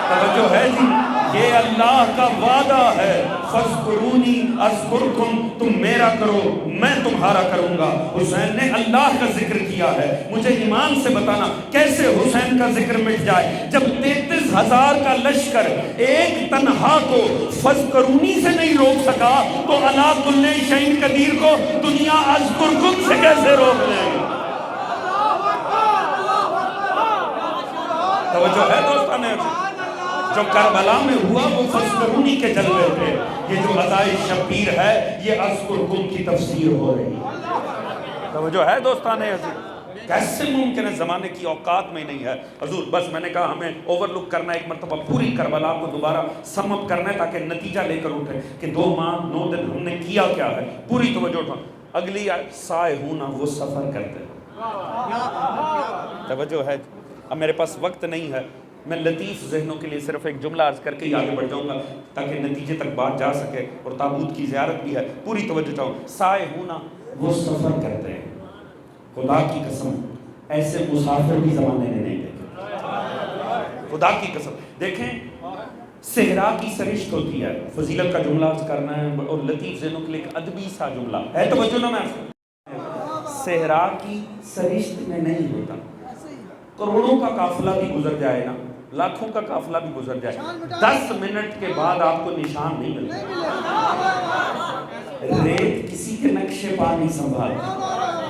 توجہ ہے جی، یہ اللہ کا وعدہ ہے، فَاذْكُرُونِي أَذْكُرْكُمْ، تم میرا کرو میں تمہارا کروں گا۔ حسین نے اللہ کا ذکر کیا ہے، مجھے ایمان سے بتانا کیسے حسین کا ذکر مٹ جائے جب 33,000 کا لشکر ایک تنہا کو فَاذْكُرُونِی سے نہیں روک سکا، تو عَلَىٰ كُلِّ شَيْءٍ قدیر کو دنیا اذکرکم سے کیسے روک لے گی؟ توجہ ہے دوستانے، جو کربلا میں ہوا وہ فاذکرونی کے جلوے تھے، یہ جو عزائے شبیر ہے یہ اذکرکم کی تفسیر ہو رہی ہے۔ توجہ ہے دوستانے عزیز، کیسے ممکن ہے زمانے کی اوقات میں نہیں ہے حضور؟ بس میں نے کہا ہمیں اوور لک کرنا ایک مرتبہ پوری کربلا کو دوبارہ سم اپ کرنا ہے تاکہ نتیجہ لے کر اٹھے کہ 2 ماہ 9 دن ہم نے کیا کیا ہے، پوری توجہ اٹھا۔ اگلی سائے ہونا وہ سفر کرتے ہیں۔ توجہ ہے، اب میرے پاس وقت نہیں ہے، میں لطیف ذہنوں کے لیے صرف ایک جملہ عرض کر کے آگے بڑھ جاؤں گا تاکہ نتیجے تک بات جا سکے، اور تابوت کی زیارت بھی ہے، پوری توجہ چاہوں۔ سائے ہونا وہ سفر کرتے ہیں، خدا کی قسم ایسے مسافر بھی زمانے میں نہیں دیکھے، خدا کی قسم۔ دیکھیں صحرا کی سرشت ہوتی ہے، فضیلت کا جملہ عرض کرنا ہے اور لطیف ذہنوں کے لیے ایک ادبی سا جملہ ہے، توجہ نہ میں صحرا کی سرشت میں نہیں ہوتا، کروڑوں کا قافلہ بھی گزر جائے نا، لاکھوں کا قافلہ بھی گزر جائے، 10 منٹ کے بعد آپ کو نشان نہیں ملتا۔ ریت کسی کے نقشے پا نہیں سنبھال،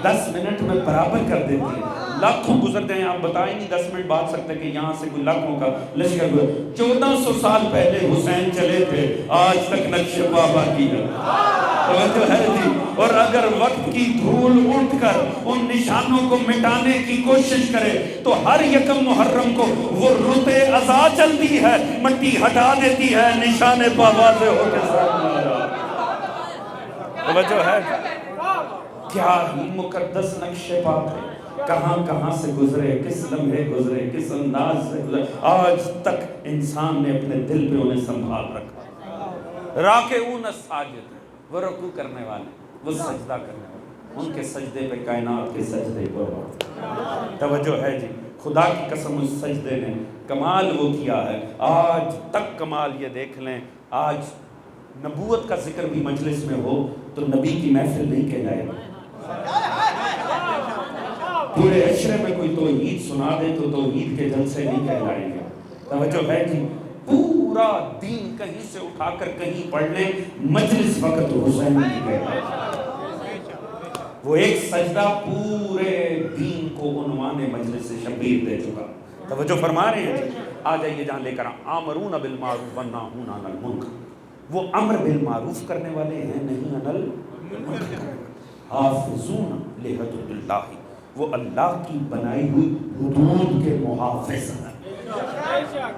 10 منٹ میں برابر کر دیتی ہے، لاکھوں گزر جائیں، آپ بتائیں نہیں 10 منٹ بعد سکتے کہ یہاں سے کوئی لاکھوں کا لشکر گزر۔ 1400 سال پہلے حسین چلے تھے، آج تک نقشے پا باقی ہے۔ توجہ ہے جی. اور اگر وقت کی دھول اٹھ کر ان نشانوں کو مٹانے کی کوشش کرے تو ہر یکم محرم کو وہ رت عزا چلتی ہے، مٹی ہٹا دیتی ہے، نشان پا واضح ہو کے سامنے آ رہا. توجہ ہے، کیا ہی مقدس نقش پاک ہے، کہاں کہاں سے گزرے، کس لمحے گزرے، کس انداز سے گزرے، آج تک انسان نے اپنے دل پہ انہیں سنبھال رکھا. راکعون الساجد، وہ رکوع کرنے والے، وہ سجدہ کرنے والے، ان کے سجدے پہ کائنات کے سجدے پر. توجہ ہے جی، خدا کی قسم اس سجدے نے کمال وہ کیا ہے، آج تک کمال. یہ دیکھ لیں، آج نبوت کا ذکر بھی مجلس میں ہو تو نبی کی محفل نہیں کہلائے گا. پورے عشرے میں کوئی توحید سنا دے تو توحید کے جلسے نہیں کہلائیں گے. توجہ ہے جی، پورا دین کہیں سے اٹھا کر کہیں پڑھ لیں، مجلس وقت حسین کی کہلائے. وہ ایک سجدہ پورے دین کو عنوان مجلس شبیر دے چکا. توجہ فرما رہے ہیں جی. آ جائیے جہاں لے کر آمرون بالمعروف ونہون عن المنکر، وہ امر بالمعروف کرنے والے ہیں، نہیں عن المنکر. حافظون لحدود اللہ، وہ اللہ کی بنائی ہوئی حدود کے محافظ ہیں.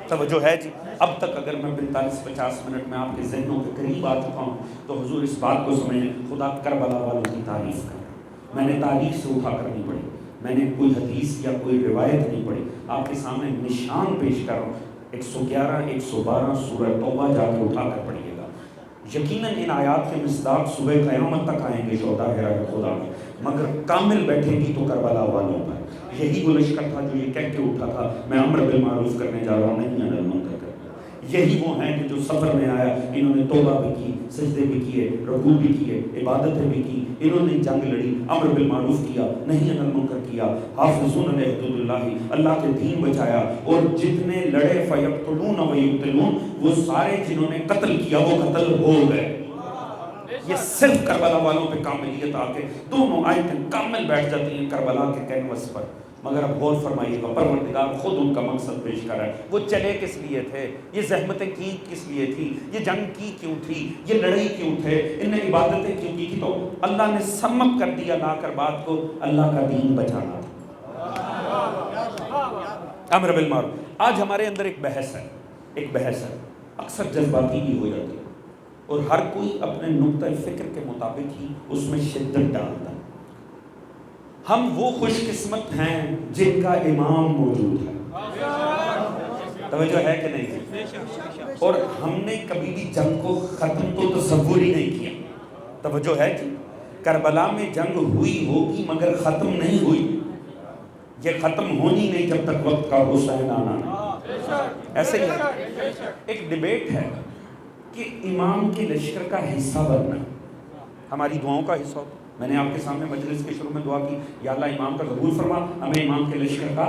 توجہ ہے جی. اب تک اگر میں 45-50 منٹ میں آپ کے ذہنوں کے قریب آ چکا ہوں تو حضور اس بات کو سمجھیں، خدا کربلا والوں کی تعریف کر رہا. میں نے تاریخ سے اٹھا کر نہیں پڑھی، میں نے کوئی حدیث یا کوئی روایت نہیں پڑھی، آپ کے سامنے نشان پیش کر رہا ہوں. 111 112 سورہ توبہ جا کے اٹھا کر پڑھیے گا. یقیناً ان آیات کے مصداق صبح قیامت تک آئیں گے شہداء ہرا خدا میں، مگر کامل بیٹھے گی تو کربلا والوں پر. یہی وہ لشکر تھا جو یہ کہہ کے اٹھا تھا میں امر بالمعروف کرنے جا رہا ہوں، نہیں عن المنکر کرنے. یہی وہ ہیں کہ جو سفر میں آیا، انہوں نے توبہ بھی کی، سجدے بھی کیے، رکوع بھی کیے، عبادتیں بھی کی، انہوں نے جنگ لڑی، امر بالمعروف کیا، نہیں عن المنکر کیا. حافظون علی حدود اللہ، اللہ کے دین بچایا. اور جتنے لڑے فیقتلون ویقتلون، وہ سارے جنہوں نے قتل کیا وہ قتل ہو گئے. یہ صرف کربلا والوں پہ کاملیت آ کے دونوں آیتیں کامل بیٹھ جاتی ہیں کربلا کے کینوس پر. مگر اب غور فرمائیے گا، پروردگار خود ان کا مقصد پیش کر رہا ہے. وہ چلے کس لیے تھے، یہ زحمتیں کی کس لیے تھی، یہ جنگ کی کیوں تھی، یہ لڑائی کیوں تھے، ان نے عبادتیں کیوں کی تھی. تو اللہ نے سمپ کر دیا لا کر بات کو، اللہ کا دین بچانا تھا. امر بالمعروف. آج ہمارے اندر ایک بحث ہے، اکثر جذباتی بھی ہو جاتی ہے، اور ہر کوئی اپنے نقطہ فکر کے مطابق ہی اس میں شدت ڈالتا ہے. ہم وہ خوش قسمت ہیں جن کا امام موجود ہے. توجہ ہے کہ نہیں؟ اور ہم نے کبھی بھی جنگ کو ختم تو تصور ہی نہیں کیا. توجہ ہے جی. کربلا میں جنگ ہوئی ہوگی مگر ختم نہیں ہوئی. یہ ختم ہونی نہیں جب تک وقت کا حسین آنا نہیں. ایسے ہی ایک ڈیبیٹ ہے کہ امام کے لشکر کا حصہ بننا ہماری دعاؤں کا حصہ ہوتا. میں نے آپ کے سامنے مجلس کے شروع میں دعا کی، یا اللہ امام کا قبول فرما، ہمیں امام کے لشکر کا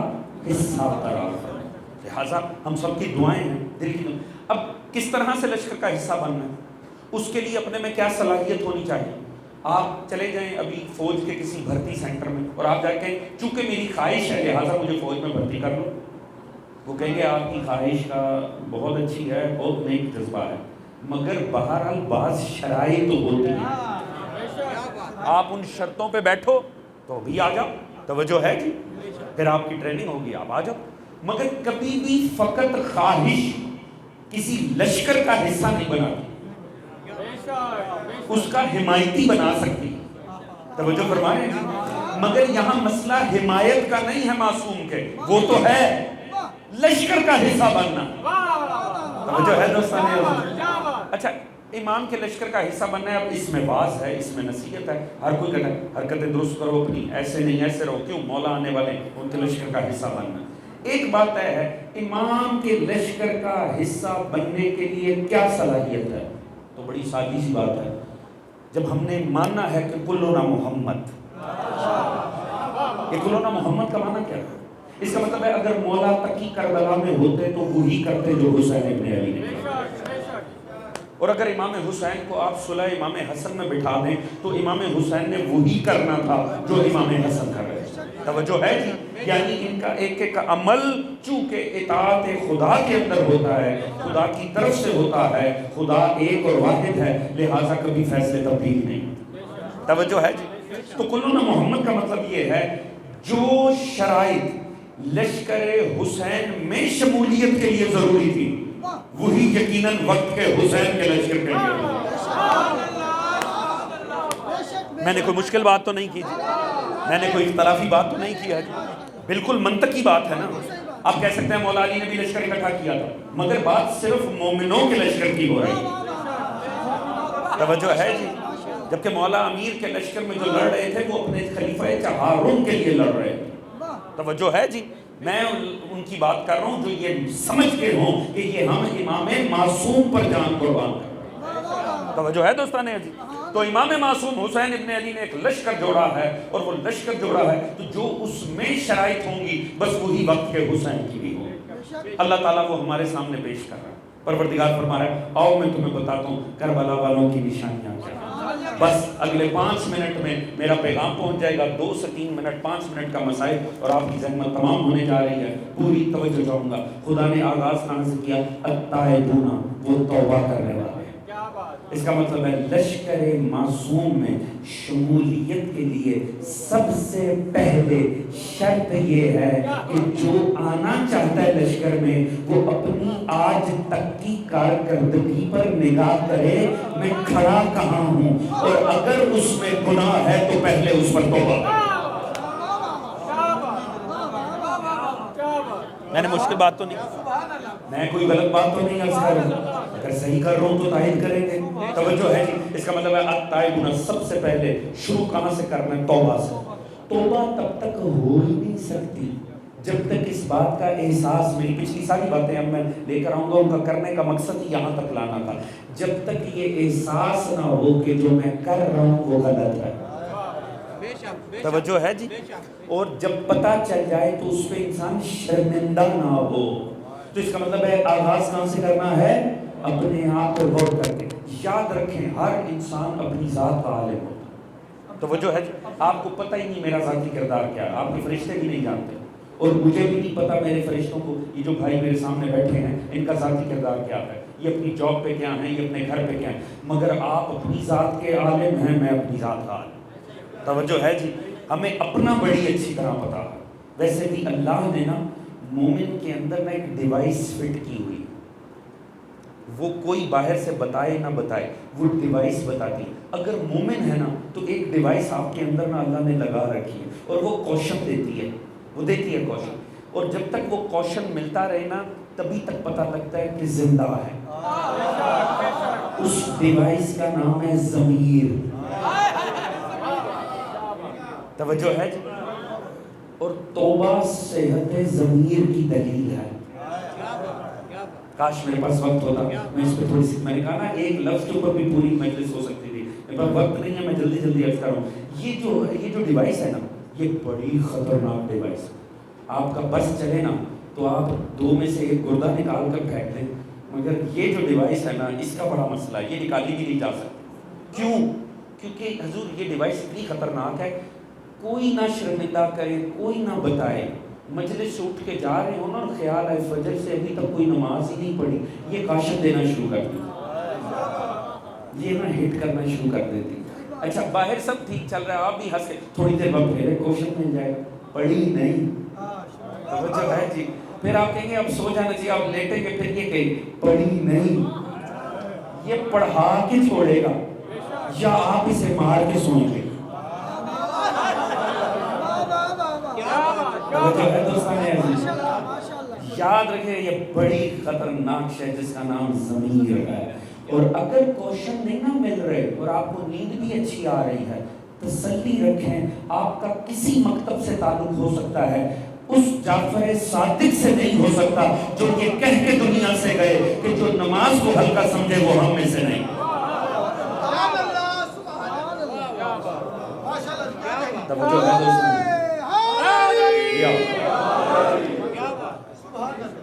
حصہ قرار فرما. لہٰذا ہم سب کی دعائیں ہیں دل کی. اب کس طرح سے لشکر کا حصہ بننا ہے، اس کے لیے اپنے میں کیا صلاحیت ہونی چاہیے. آپ چلے جائیں ابھی فوج کے کسی بھرتی سینٹر میں اور آپ جا کے چونکہ میری خواہش ہے لہٰذا مجھے فوج میں بھرتی کر لو. وہ کہیں گے آپ کی خواہش کا بہت اچھی ہے، بہت نیک جذبہ ہے، مگر بہرحال بعض شرائط تو ہوتی ہیں. آپ ان شرطوں پہ بیٹھو تو بھی آ جاؤ. توجہ ہے جی. پھر آپ کی ٹریننگ ہوگی، آپ آ جاؤ. مگر کبھی بھی فقط خواہش کسی لشکر کا حصہ نہیں بناتی، اس کا حمایتی بنا سکتی. توجہ فرما رہے ہیں. مگر یہاں مسئلہ حمایت کا نہیں ہے معصوم کے، وہ تو ہے لشکر کا حصہ بننا. توجہ ہے دوستان. اچھا، امام کے لشکر کا حصہ بننا ہے. اب اس میں واز ہے، اس میں نصیحت ہے. ہر کوئی کہتا ہے حرکتیں درست کرو اپنی، ایسے نہیں ایسے رہو. کیوں؟ مولا آنے والے ان کے لشکر کا حصہ بننا. ایک بات طے ہے، امام کے لشکر کا حصہ بننے کے لیے کیا صلاحیت ہے؟ تو بڑی سادی سی بات ہے. جب ہم نے ماننا ہے کہ کلنا محمد، یہ کلنا محمد کا معنی کیا ہے؟ اس کا مطلب ہے اگر مولا تقی کربلا میں ہوتے تو وہی کرتے جو حسین ابن علی نے. اور اگر امام حسین کو آپ صلح امام حسن میں بٹھا دیں تو امام حسین نے وہی کرنا تھا جو امام حسن کر رہے ہیں. توجہ ہے جی؟ یعنی ان کا ایک ایک عمل چونکہ اطاعت خدا کے اندر ہوتا ہے، خدا کی طرف سے ہوتا ہے، خدا ایک اور واحد ہے، لہٰذا کبھی فیصلے تبدیل نہیں۔ توجہ ہے جی؟ تو کلنا محمد کا مطلب یہ ہے جو شرائط لشکر حسین میں شمولیت کے لیے ضروری تھی وہی یقیناً وقت کے حسین کے لشکر کے لیے۔ میں نے کوئی مشکل بات تو نہیں کی جی، میں نے کوئی اختلافی بات تو نہیں کیا جی، بالکل منطقی بات ہے نا۔ آپ کہہ سکتے ہیں مولا علی نے بھی لشکر اکٹھا کیا تھا، مگر بات صرف مومنوں کے لشکر کی ہو رہی ہے۔ توجہ ہے جی؟ جبکہ مولا امیر کے لشکر میں جو لڑ رہے تھے وہ اپنے خلیفہ ہارون کے لیے لڑ رہے تھے۔ توجہ ہے جی؟ میں ان کی بات کر رہا ہوں جو یہ سمجھ کے ہوں کہ یہ ہم امام معصوم پر جان قربان کر رہے ہیں۔ توجہ ہے دوستان عزیز؟ تو امام معصوم حسین ابن علی نے ایک لشکر جوڑا ہے، اور وہ لشکر جوڑا ہے تو جو اس میں شرائط ہوں گی بس وہی وقت کے حسین کی بھی ہوں۔ اللہ تعالیٰ وہ ہمارے سامنے پیش کر رہا ہے۔ پروردگار فرما رہا ہے آؤ میں تمہیں بتاتا ہوں کربلا والوں کی نشانیاں کیا ہیں۔ بس اگلے 5 منٹ میں میرا پیغام پہنچ جائے گا، 2 سے 3 منٹ 5 منٹ کا مسائل اور آپ کی ذہن میں تمام ہونے جا رہی ہے، پوری توجہ چاہوں گا۔ خدا نے آغاز کہاں سے کیا؟ التائبون، وہ توبہ کرنے والے۔ اس کا مطلب ہے لشکر معصوم میں شمولیت کے لیے سب سے پہلے شرط یہ ہے کہ جو آنا چاہتا ہے لشکر میں وہ اپنی آج تک کی کارکردگی پر نگاہ کرے، میں کھڑا کہاں ہوں، اور اگر اس میں گناہ ہے تو پہلے اس پر توبہ۔ میں نے مشکل بات تو نہیں کی، میں کوئی غلط بات تو نہیں عرض کر رہا ہوں، اگر صحیح کر رہا ہوں تو تائید کریں گے۔ توجہ ہے جی؟ اس کا مطلب ہے التائبون، سب سے پہلے شروع کہاں سے کرنا ہے؟ توبہ سے۔ توبہ تب تک ہو ہی نہیں سکتی جب تک اس بات کا احساس، میری پچھلی ساری باتیں اب میں لے کر آؤں گا، ان کا کرنے کا مقصد ہی یہاں تک لانا تھا، جب تک یہ احساس نہ ہو کہ جو میں کر رہا ہوں وہ غلط ہے۔ توجہ ہے جی؟ اور جب پتہ چل جائے تو اس پہ انسان شرمندہ نہ ہو، تو اس کا مطلب ہے آغاز کہاں سے کرنا ہے؟ اپنے آپ کو غور کر کے۔ یاد رکھیں ہر انسان اپنی ذات کا عالم ہوتا ہے۔ توجہ ہے جی؟ آپ کو پتہ ہی نہیں میرا ذاتی کردار کیا ہے، آپ کے فرشتے بھی نہیں جانتے، اور مجھے بھی نہیں پتا میرے فرشتوں کو، یہ جو بھائی میرے سامنے بیٹھے ہیں ان کا ذاتی کردار کیا ہے، یہ اپنی جاب پہ کیا ہیں، یہ اپنے گھر پہ کیا ہیں، مگر آپ اپنی ذات کے عالم ہیں، میں اپنی ذات کا عالم۔ توجہ ہے جی؟ ہمیں اپنا بڑی اچھی طرح پتا ہے۔ ویسے بھی اللہ نے نا مومن کے اندر نا ایک ڈیوائس فٹ کی ہوئی، وہ کوئی باہر سے بتائے نہ بتائے وہ ڈیوائس بتاتی ہے۔ اگر مومن ہے نا تو ایک ڈیوائس آپ کے اندر نا اللہ نے لگا رکھی ہے، اور وہ کوشن دیتی ہے، وہ دیتی ہے کوشن، اور جب تک وہ کوشن ملتا رہے نا تبھی تک پتہ لگتا ہے کہ زندہ ہے۔ اس ڈیوائس کا نام ہے ضمیر۔ توجہ ہے جی؟ اور توبہ صحت ضمیر کی دلیل ہے۔ کاش میرے پاس وقت ہوتا میں اس پہ تھوڑی سی، میں نے کہا نا ایک لفظ کے اوپر بھی پوری مجلس ہو سکتی تھی، میرے پاس وقت نہیں ہے، میں جلدی جلدی عرض کر رہا ہوں۔ یہ جو ڈیوائس ہے نا یہ بڑی خطرناک ڈیوائس ہے۔ آپ کا بس چلے نا تو آپ 2 میں سے 1 گردہ نکال کر پھینک دیں، مگر یہ جو ڈیوائس ہے نا اس کا بڑا مسئلہ ہے، یہ نکالی بھی نہیں جا سکتی۔ کیوں؟ کیونکہ حضور یہ ڈیوائس اتنی خطرناک ہے، کوئی نہ شرمندہ کرے، کوئی نہ بتائے، مجلس سے اٹھ کے جا رہے ہو نا اور خیال ہے فجر سے ابھی تک کوئی نماز ہی نہیں پڑھی، یہ کاشت دینا شروع کر دی، یہ نا ہٹ کرنا شروع کر دیتی۔ اچھا باہر سب ٹھیک چل رہا ہے، آپ بھی ہنس کے تھوڑی دیر بعد پھر کوشن مل جائے گا، پڑھی نہیں۔ توجہ ہے جی؟ پھر آپ کہیں گے اب سو جانا چاہیے، آپ لیٹیں گے، پھر یہ کہیں پڑھی نہیں۔ یہ پڑھا کے چھوڑے گا یا آپ اسے مار کے سوئیں گے۔ یاد رکھیں یہ بڑی خطرناک شے جس کا نام ضمیر ہے، اور اگر کوشن نہیں نہ مل رہے اور آپ کو نیند بھی اچھی آ رہی ہے، تسلی رکھیں آپ کا کسی مکتب سے تعلق ہو سکتا ہے، اس جعفر صادق سے نہیں ہو سکتا جو یہ کہہ کے دنیا سے گئے کہ جو نماز کو ہلکا سمجھے وہ ہم میں سے نہیں۔ توجہ ہے دوستوں،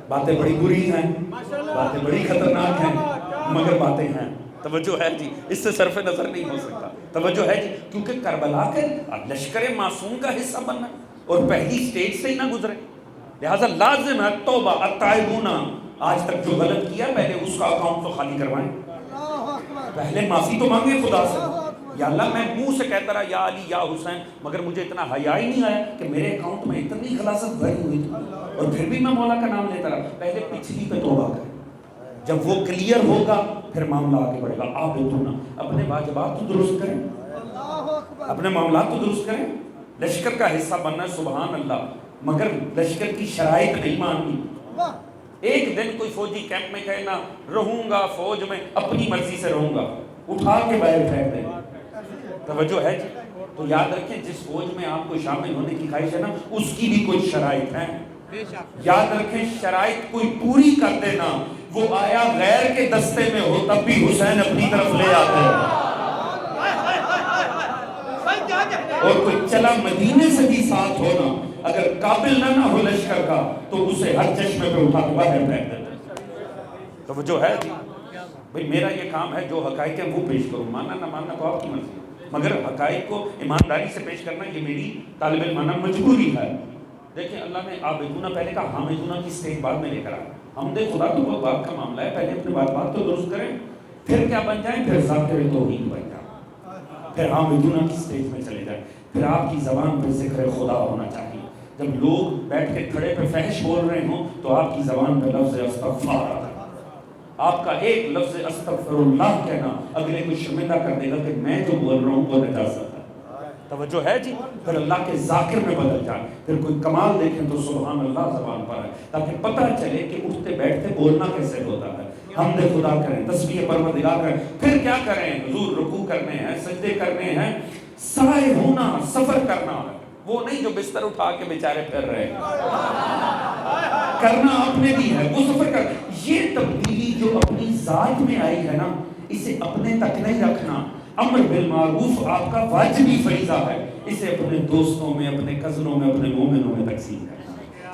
باتیں بڑی بری ہیں، باتیں بڑی خطرناک ہیں، مگر باتیں ہیں۔ توجہ ہے جی؟ اس سے صرف نظر نہیں ہو سکتا۔ توجہ ہے جی؟ کیونکہ کربلا کے لشکر معصوم کا حصہ بننا، اور پہلی سٹیج سے ہی نہ گزرے. لہٰذا لازم ہے توبہ. التائبون، آج تک جو غلط کیا پہلے اس کا اکاؤنٹ تو خالی کروائیں. پہلے معافی تو مانگے خدا سے. یا اللہ میں منہ سے کہتا رہا یا علی یا حسین، مگر مجھے اتنا حیا ہی نہیں آیا کہ میرے اکاؤنٹ میں اتنی خلاصت بھری ہوئی تھی اور پھر بھی میں مولا کا نام لیتا رہا. پہلے پچھلی پہ توبہ کریں. جب وہ کلیئر ہوگا پھر معاملہ آگے بڑھے گا. آپ اپنے واجبات تو درست کریں، اپنے معاملات تو درست کریں. لشکر کا حصہ بننا ہے، سبحان اللہ، مگر لشکر کی شرائط نہیں ماننی. ایک دن کوئی فوجی کیمپ میں کہے نہ رہوں گا فوج میں، اپنی مرضی سے رہوں گا، اٹھا کے باہر پھینک دیں. توجہ ہے جی. تو یاد رکھیں جس فوج میں آپ کو شامل ہونے کی خواہش ہے نا، اس کی بھی کچھ شرائط ہیں. یاد رکھیں شرائط کوئی پوری کر دینا، وہ آیا غیر کے دستے میں ہو تب بھی حسین اپنی طرف لے آتے ہیں. اور کوئی چلا مدینے سے بھی ساتھ ہونا، اگر قابل نہ ہو لشکر کا تو اسے ہر چشمے پہ اٹھا کے باہر پھینک دیتے. توجہ ہے جی. بھئی میرا یہ کام ہے جو حقائق ہیں وہ پیش کروں، ماننا نہ ماننا تو آپ کی مرضی ہے، مگر حقائق کو ایمانداری سے پیش کرنا یہ میری طالب علمانہ مجبوری ہے. دیکھیں اللہ نے عابدونہ پہلے کہا، حامدونہ کی سٹیج بعد میں لے کر آیا. حمد خدا تو بہت بات کا معاملہ ہے، پہلے اپنے بات تو درست کریں، پھر کیا بن جائیں، پھر ذاکر توحید بن جائیں، پھر حامدونہ کی سٹیج میں چلے جائیں. پھر آپ کی زبان پہ ذکر خدا ہونا چاہیے. جب لوگ بیٹھ کے کھڑے پہ فحش بول رہے ہوں تو آپ کی زبان پہ لفظ استغفار آتا ہے. آپ کا ایک لفظ استغفر اللہ کہنا اگلے کو شرمندہ کر دے گا کہ میں جو بول رہا ہوں وہ نجاست ہے. توجہ ہے جی. پھر اللہ کے ذاکر میں بدل جائے. پھر کوئی کمال دیکھیں تو سبحان اللہ زبان پر ہے، تاکہ پتہ چلے کہ اٹھتے بیٹھتے بولنا کیسے ہوتا ہے. حمد خدا کریں، تسبیح پروردگار کریں. پھر کیا کریں، حضور رکوع کرنے ہیں، سجدے کرنے ہیں، سائے ہونا، سفر کرنا ہے. وہ نہیں جو بستر اٹھا کے بیچارے پھر رہے کرنا اپنے بھی ہے، وہ سفر کر. یہ تبدیلی جو اپنی ذات میں آئی ہے نا، اسے اپنے تک نہیں رکھنا. امر بالمعروف آپ کا واجبی فریضہ ہے، اسے اپنے دوستوں میں، اپنے کزنوں میں، اپنے مومنوں میں تقسیم کرنا.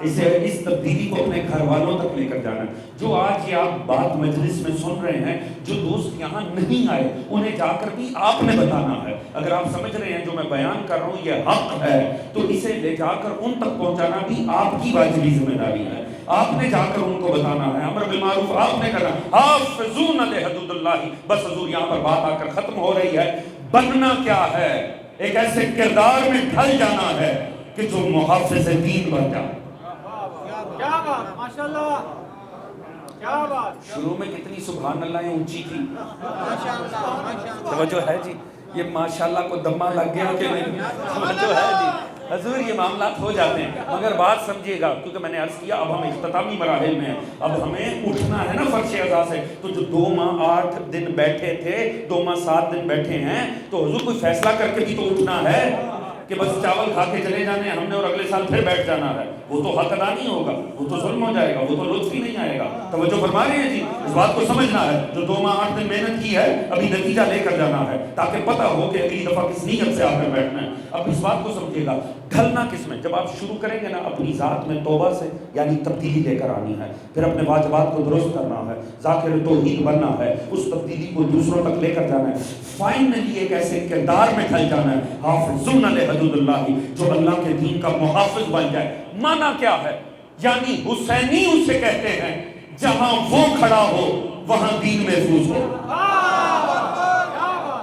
اسے اس تبدیلی کو اپنے گھر والوں تک لے کر جانا. جو آج یہ آپ بات مجلس میں سن رہے ہیں، جو دوست یہاں نہیں آئے انہیں جا کر بھی آپ نے بتانا ہے. اگر آپ سمجھ رہے ہیں جو میں بیان کر رہا ہوں یہ حق ہے تو اسے لے جا کر ان تک پہنچانا بھی آپ کی واجبی ذمہ داری ہے. آپ نے جا کر ان کو بتانا ہے. امر بالمعروف آپ نے کرنا. حافظون لحدود اللہ. بس حضور یہاں پر بات آ کر ختم ہو رہی ہے. بننا کیا ہے؟ ایک ایسے کردار میں ڈھل جانا ہے کہ جو محافظ دین بن جائے. کیا بات، ماشاءاللہ، کیا بات. شروع میں کتنی سبحان اللہ اونچی تھی. توجہ ہے جی. یہ ماشاءاللہ کو دمہ لگ گیا کہ نہیں؟ توجہ ہے جی. حضور یہ معاملات ہو جاتے ہیں، مگر بات سمجھیے گا کیونکہ میں نے عرض کیا اب ہم اختتامی مراحل میں ہیں. اب ہمیں اٹھنا ہے نا فرش اعضاء سے. تو جو 2 ماہ 8 دن بیٹھے تھے، 2 ماہ 7 دن بیٹھے ہیں، تو حضور کوئی فیصلہ کر کے بھی تو اٹھنا ہے کہ بس چاول کھا کے چلے جانے ہم نے اور اگلے سال پھر بیٹھ جانا ہے. وہ تو حق ادا نہیں ہوگا، وہ تو ظلم ہو جائے گا، وہ تو لطف ہی نہیں آئے گا. توجہ فرما رہے ہیں جی. اس بات کو سمجھنا ہے جو 2 ماہ 8 دن محنت کی ہے ابھی نتیجہ لے کر جانا ہے تاکہ پتہ ہو کہ اگلی دفعہ کس نیت سے آپ نے بیٹھنا ہے. اب اس بات کو سمجھیے گا، ڈھلنا کس میں؟ جب آپ شروع کریں گے نا اپنی ذات میں توبہ سے، یعنی تبدیلی لے کر آنی ہے، پھر اپنے واجبات کو درست کرنا ہے، ذاکر توحید بننا ہے، اس تبدیلی کو دوسروں تک لے کر جانا ہے. فائنلی ایک ایسے کردار میں ڈھل جانا ہے، حافظون لحدود اللہ، جو اللہ کے دین کا محافظ بن جائے. معنی کیا ہے؟ یعنی حسینی اسے کہتے ہیں جہاں وہ کھڑا ہو وہاں دین محفوظ ہو.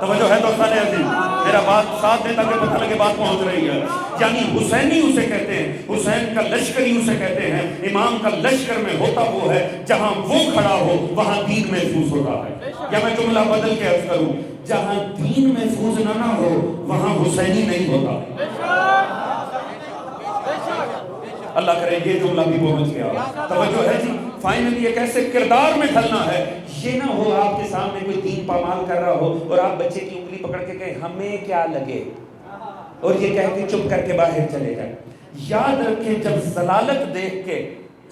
توجہ ہے دوستان عزیز، میرا بات ساتھ دے تاکہ پتہ لگے بات پہنچ رہی ہے. یعنی حسینی اسے کہتے ہیں، حسین کا لشکری اسے کہتے ہیں، امام کا لشکر میں ہوتا وہ ہے جہاں وہ کھڑا ہو وہاں دین محفوظ ہوتا ہے. یا میں جملہ بدل کے عرض کروں، جہاں دین محفوظ نہ ہو وہاں حسینی نہیں ہوتا. اللہ کرے یہ جملہ بھی پہنچ گیا. توجہ ہے جی. فائنلی ایک ایسے کردار میں ڈھلنا ہے، یہ نہ ہو آپ کے سامنے کوئی دین پامال کر رہا ہو اور آپ بچے کی انگلی پکڑ کے کہیں ہمیں کیا لگے، اور یہ کہہ کے چپ کر کے باہر چلے جائیں. یاد رکھیں جب ضلالت دیکھ کے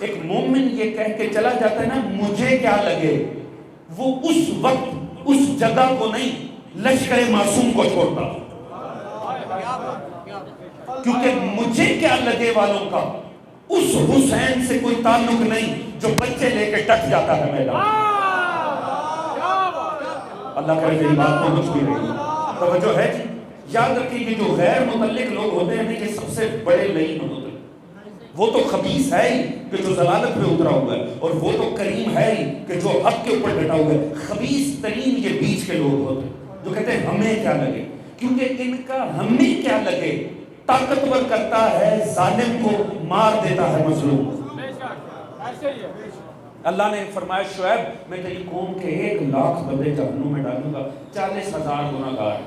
ایک مومن یہ کہہ کے چلا جاتا ہے نا مجھے کیا لگے، وہ اس وقت اس جگہ کو نہیں لشکر معصوم کو چھوڑتا. کیونکہ مجھے کیا لگے والوں کا اس حسین سے کوئی تعلق نہیں جو بچے لے کے ڈٹ جاتا ہے میدان. اللہ کرے میری بات پہنچ بھی رہی. توجہ ہے جی. یاد رکھیں کہ جو غیر متعلق لوگ ہوتے ہیں یہ سب سے بڑے لعین ہوتے ہیں. وہ تو خبیث ہے ہی کہ جو ضلالت پہ اترا ہوا ہے، اور وہ تو کریم ہے ہی کہ جو حق کے اوپر ڈٹا ہوا ہے. خبیث ترین یہ بیچ کے لوگ ہوتے ہیں جو کہتے ہیں ہمیں کیا لگے، کیونکہ ان کا ہمیں کیا لگے طاقتور کرتا ہے، ظالم کو مار دیتا ہے مظلوم. اللہ نے فرمایا شعیب میں تیری قوم کے 1,00,000 بندے جہنم میں ڈالوں گا، 40,000 گناہگار.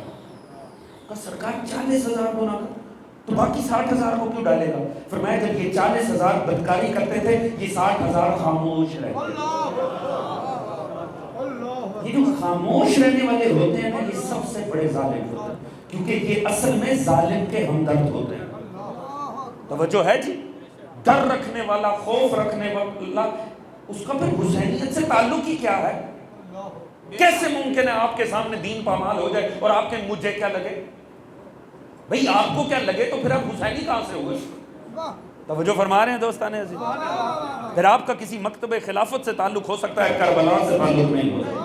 کہا سرکار 40,000 گناہگار تو باقی 60,000 کو کیوں ڈالے گا؟ فرمایا جب یہ 40,000 بدکاری کرتے تھے یہ 60,000 خاموش رہتے. یہ جو خاموش رہنے والے ہوتے ہیں نا یہ سب سے بڑے ظالم ہوتے ہیں، کیونکہ یہ اصل میں ظالم کے ہمدرد ہوتے ہیں. توجہ ہے جی؟ ڈر رکھنے والا، خوف رکھنے والا، اس کا پھر حسینیت سے تعلق ہی کیا ہے؟ کیسے ممکن ہے آپ کے سامنے دین پامال ہو جائے اور آپ کے مجھے کیا لگے؟ بھئی آپ کو کیا لگے تو پھر آپ حسینی کہاں سے ہوئے؟ توجہ فرما رہے ہیں دوستان عزیز؟ پھر آپ کا کسی مکتب خلافت سے تعلق ہو سکتا ہے، کربلا سے تعلق نہیں ہو سکتا.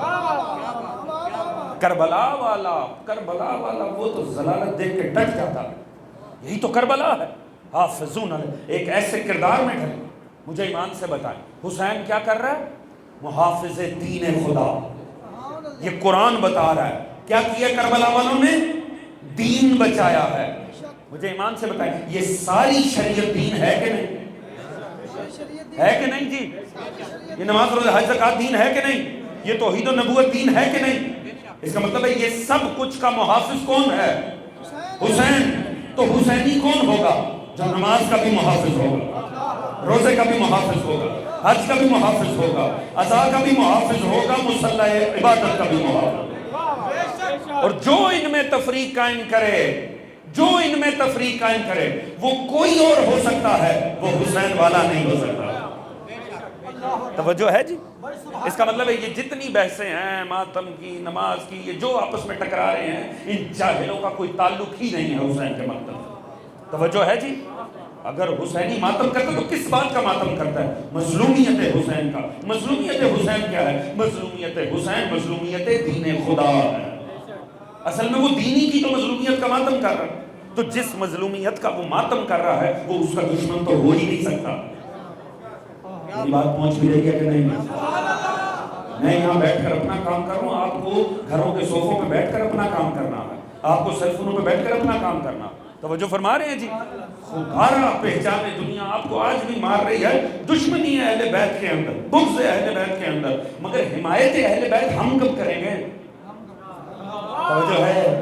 کربلا والا وہ تو ضلالت دیکھ کے ڈٹ جاتا ہے. یہی تو کربلا ہے. حافظون ایک ایسے کردار میں ڈھلے. مجھے ایمان سے بتائیں حسین کیا کر رہا ہے؟ محافظ دین خدا. یہ قرآن بتا رہا ہے کیا کیا کربلا والوں نے؟ دین بچایا ہے. مجھے ایمان سے بتائیں یہ ساری شریعت دین ہے کہ نہیں؟ ہے کہ نہیں جی؟ یہ نماز روزہ حج زکات دین ہے کہ نہیں؟ یہ توحید و نبوت دین ہے کہ نہیں؟ اس کا مطلب ہے یہ سب کچھ کا محافظ کون ہے؟ حسین. تو حسینی کون ہوگا؟ جو نماز کا بھی محافظ ہوگا، روزے کا بھی محافظ ہوگا، حج کا بھی محافظ ہوگا، عزا کا بھی محافظ ہوگا، مصلی عبادت کا بھی محافظ ہوگا. اور جو ان میں تفریق قائم کرے وہ کوئی اور ہو سکتا ہے، وہ حسین والا نہیں ہو سکتا. توجہ ہے جی؟ اس کا مطلب ہے یہ جتنی بحثیں ہیں ماتم کی، نماز کی، یہ جو آپس میں ٹکرا رہے ہیں ان جاہلوں کا کوئی تعلق ہی نہیں ہے حسین کے ماتم. توجہ ہے جی؟ اگر حسینی ماتم کرتا تو کس بات کا ماتم کرتا ہے؟ مظلومیت حسین کا. مظلومیت حسین کیا ہے؟ مظلومیت حسین مظلومیت دین خدا ہے. اصل میں وہ دینی کی تو مظلومیت کا ماتم کر رہا ہے. تو جس مظلومیت کا وہ ماتم کر رہا ہے وہ اس کا دشمن تو ہو ہی نہیں سکتا. میری بات پہنچ بھی رہی ہے کہ نہیں؟ میں یہاں بیٹھ کر اپنا کام کر رہا ہوں، آپ کو گھروں کے صوفوں پہ بیٹھ کر اپنا کام کرنا ہے، آپ کو سیل فونوں پہ بیٹھ کر اپنا کام کرنا. توجہ فرما رہے ہیں جی؟ خدا پہچان دنیا آپ کو آج بھی مار رہی ہے. دشمنی ہے اہل بیت کے اندر، بغض ہے اہل بیت کے اندر، مگر حمایت اہل بیت ہم کب کریں گے؟ توجہ ہے؟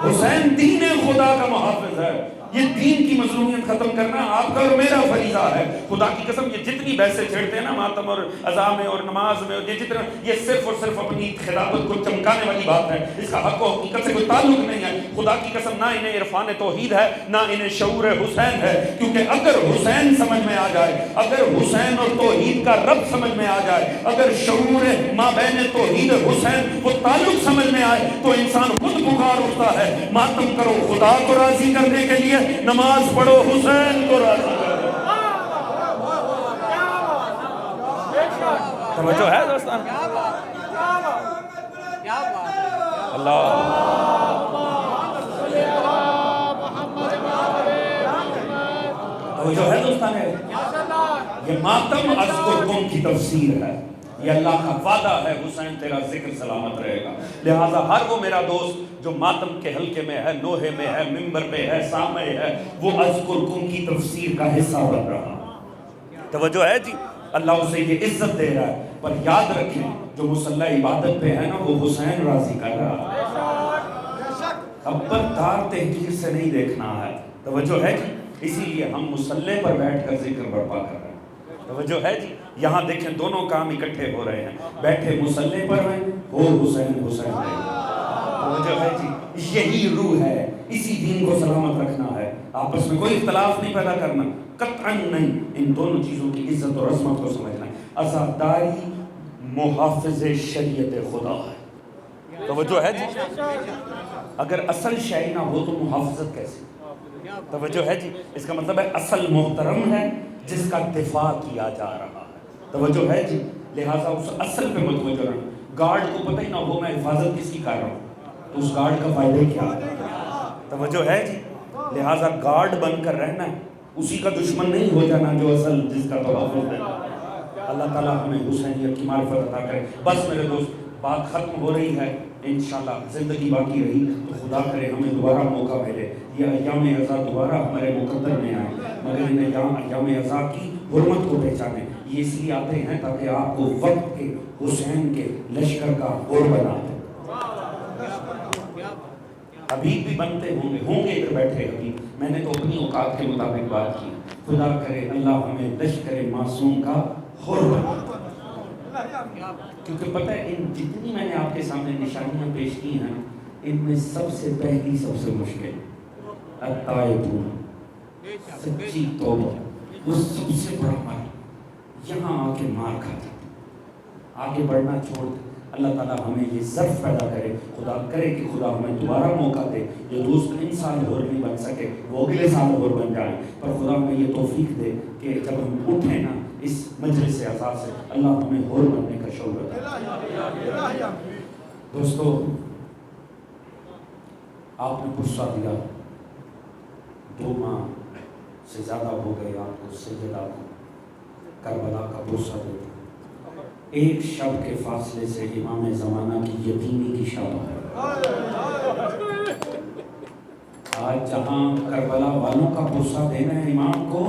حسین دین خدا کا محافظ ہے. یہ دین کی مظلومیت ختم کرنا آپ کا اور میرا فریضہ ہے. خدا کی قسم یہ جتنی بحثیں چھیڑتے ہیں نا ماتم اور عزا میں اور نماز میں، یہ جتنا یہ صرف اور صرف اپنی خلافت کو چمکانے والی بات ہے. اس کا حق و حقیقت سے کوئی تعلق نہیں ہے. خدا کی قسم نہ انہیں عرفان توحید ہے نہ انہیں شعور حسین ہے. کیونکہ اگر حسین سمجھ میں آ جائے، اگر حسین اور توحید کا رب سمجھ میں آ جائے، اگر شعور مابین توحید حسین وہ تعلق سمجھ میں آئے تو انسان خود پکار اٹھتا ہے ماتم کرو خدا کو راضی کرنے کے لیے، نماز پڑھو حسین کو راضی کرنے. توجہ ہے دوستان؟ اللہ توجہ ہے دوستان؟ یہ ماتم اذکرکم کی تفسیر ہے. یہ اللہ کا وعدہ ہے حسین تیرا ذکر سلامت رہے گا. لہٰذا ہر وہ میرا دوست جو ماتم کے حلقے میں ہے، نوحے میں ہے، ممبر پہ ہے، سامع ہے، وہ اذکرکم کی تفسیر کا حصہ بن رہا. توجہ ہے جی؟ اللہ اسے یہ عزت دے رہا ہے. پر یاد رکھیں جو مصلی عبادت پہ ہے نا وہ حسین راضی کر رہا ہے. ابر دار تحقیر سے نہیں دیکھنا ہے. توجہ ہے جی؟ اسی لیے ہم مصلی پر بیٹھ کر ذکر برپا کر رہے ہیں. توجہ ہے جی؟ یہاں دیکھیں دونوں کام اکٹھے ہو رہے ہیں. بیٹھے مصلی پر ہیں، ہو حسین حسین ہے. توجہ ہے جی؟ یہی روح ہے. اسی دین کو سلامت رکھنا ہے. آپس میں کوئی اختلاف نہیں پیدا کرنا، قطعاً نہیں. ان دونوں چیزوں کی عزت اور عظمت کو سمجھنا ہے. عزاداری محافظ شریعت خدا ہے. توجہ ہے جی؟ اگر اصل شے نہ ہو تو محافظت کیسے؟ توجہ ہے جی؟ اس کا مطلب ہے اصل محترم ہے جس کا دفاع کیا جا رہا ہے. توجہ ہے جی؟ لہٰذا اس اصل پہ متوجہ رہنا. گارڈ کو پتہ ہی نہ ہو میں حفاظت کس کی کر رہا ہوں. تو اس گارڈ کا فائدہ کیا؟ توجہ ہے جی؟ لہٰذا گارڈ بن کر رہنا ہے، اسی کا دشمن نہیں ہو جانا جو اصل جس کا تحفظ ہے۔ اللہ تعالیٰ ہمیں حسینیت کی معرفت عطا کرے۔ بس میرے دوست بات ختم ہو رہی ہے، انشاءاللہ زندگی باقی رہی تو خدا کرے ہمیں دوبارہ موقع ملے، یہ ایام عزا دوبارہ ہمارے مقدر میں آئے، مگر ان ایام عزا کی حرمت کو پہچانیں۔ یہ اس لیے آتے ہیں تاکہ آپ کو وقت کے حسین کے لشکر کا غور بنا دیں۔ حبیب بھی بنتے ہوں گے ادھر بیٹھے حبیب، میں نے تو اپنی اوقات کے مطابق بات کی، خدا کرے اللہ ہمیں لشکر معصوم کا حر بنا دے۔ کیونکہ پتہ ہے ان جتنی میں نے آپ کے سامنے نشانیاں پیش کی ہیں، ان میں سب سے پہلی سب سے مشکل التائبون، سچی توبہ، وہ سب سے بڑا مار، یہاں آ کے مار کھا جاتا، آگے بڑھنا چھوڑ دے۔ اللہ تعالیٰ ہمیں یہ ظرف پیدا کرے، خدا کرے کہ خدا ہمیں دوبارہ موقع دے، جو دوست ان سال اور نہیں بن سکے وہ اگلے سال اور بن جائیں، پر خدا ہمیں یہ توفیق دے کہ جب ہم اٹھیں نا اس مجلس عزا سے، اللہ ہمیں اور بننے کا شعور عطا۔ دوستو آپ نے پرسہ دیا، 2 ماہ سے زیادہ ہو گئے آپ کو سیدہ کو کربلا کا پرسہ دیتے، ایک شب کے فاصلے سے امام زمانہ کی یتیمی کی شب ہے۔ آج جہاں کربلا والوں کا پرسہ دینا ہے امام کو،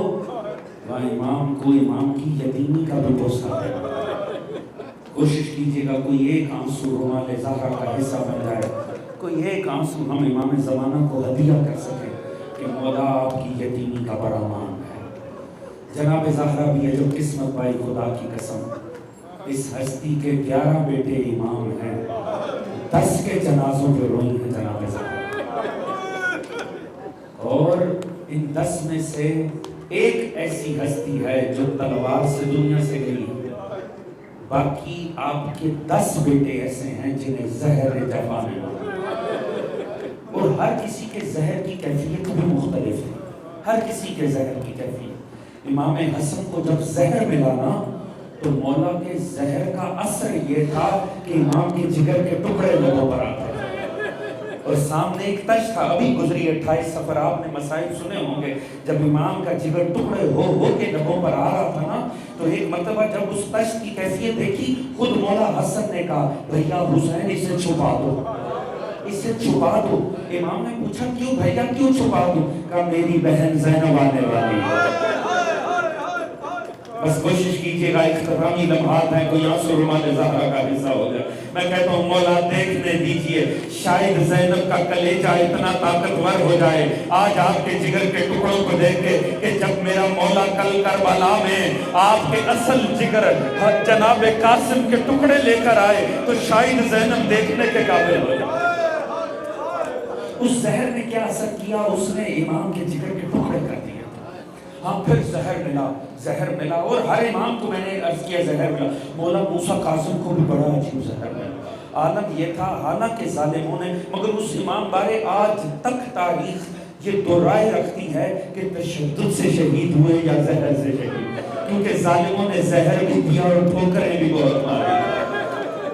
وہاں امام کو امام کی یتیمی کا بھی پرسہ ہے۔ کوشش کیجئے گا کوئی ایک آنسو رمال زہرا کا حصہ بن جائے، کوئی ایک آنسو ہم امام زمانہ کو ہدیہ کر سکیں کہ مولا آپ کی یتیمی کا بڑا مان ہے۔ جناب زہرا بھی عجب قسمت پائی، خدا کی قسم، اس ہستی کے 11 بیٹے امام ہیں، 10 کے جنازوں پہ روئی ہیں جناب زہرا، اور ان 10 میں سے ایک ایسی ہستی ہے جو تلوار سے دنیا سے گئی، باقی آپ کے 10 بیٹے ایسے ہیں جنہیں زہر جفا نے مارا، اور ہر کسی کے زہر کی کیفیت بھی مختلف ہے، ہر کسی کے زہر کی کیفیت۔ امام حسن کو جب زہر ملا نا تو مولا کے زہر کا اثر یہ تھا کہ امام کے جگر کے ٹکڑے لبوں پر آتے تھے، اور سامنے ایک تش تھا، ابھی گزری 28 سفر، آپ نے مسائل سنے ہوں گے، جب امام کا جگر ٹکڑے ہو کے لبوں پر آ رہا تھا نا، تو ایک مرتبہ جب اس تش کی کیفیت دیکھی، خود مولا حسن نے کہا بھیا حسین اسے چھپا دو، اسے چھپا دو۔ امام نے پوچھا کیوں بھیا کیوں چھپا دو؟ کہا میری بہن زینب آنے والی ہے۔ بس کوشش کیجئے گا، اختتامی لمحات ہیں، کوئی آنسو رمال زہرا کا حصہ ہو جائے۔ میں کہتا ہوں مولا دیکھنے دیجئے، شاید زینب کا کلیجہ اتنا طاقتور ہو جائے آج آپ کے جگر کے ٹکڑوں کو دیکھ کے کہ جب میرا مولا کل کربلا میں آپ کے اصل جگر جناب قاسم کے ٹکڑے لے کر آئے تو شاید زینب دیکھنے کے قابل ہو جائے۔ اس زہر نے کیا اثر کیا؟ اس نے امام کے جگر کے ٹکڑے کر دیا۔ ہاں پھر زہر ملا، اور ہر امام کو میں نے عرض کیا زہر ملا، مولا موسیٰ قاسم کو بھی بڑا عجیب زہر ملا۔ عالم یہ تھا، حالانکہ ظالموں نے، مگر اس امام بارے آج تک تاریخ یہ دو رائے رکھتی ہے کہ تشدد سے شہید ہوئے یا زہر سے شہید، کیونکہ ظالموں نے زہر بھی دیا اور ٹھوکریں بھی بہت ماری،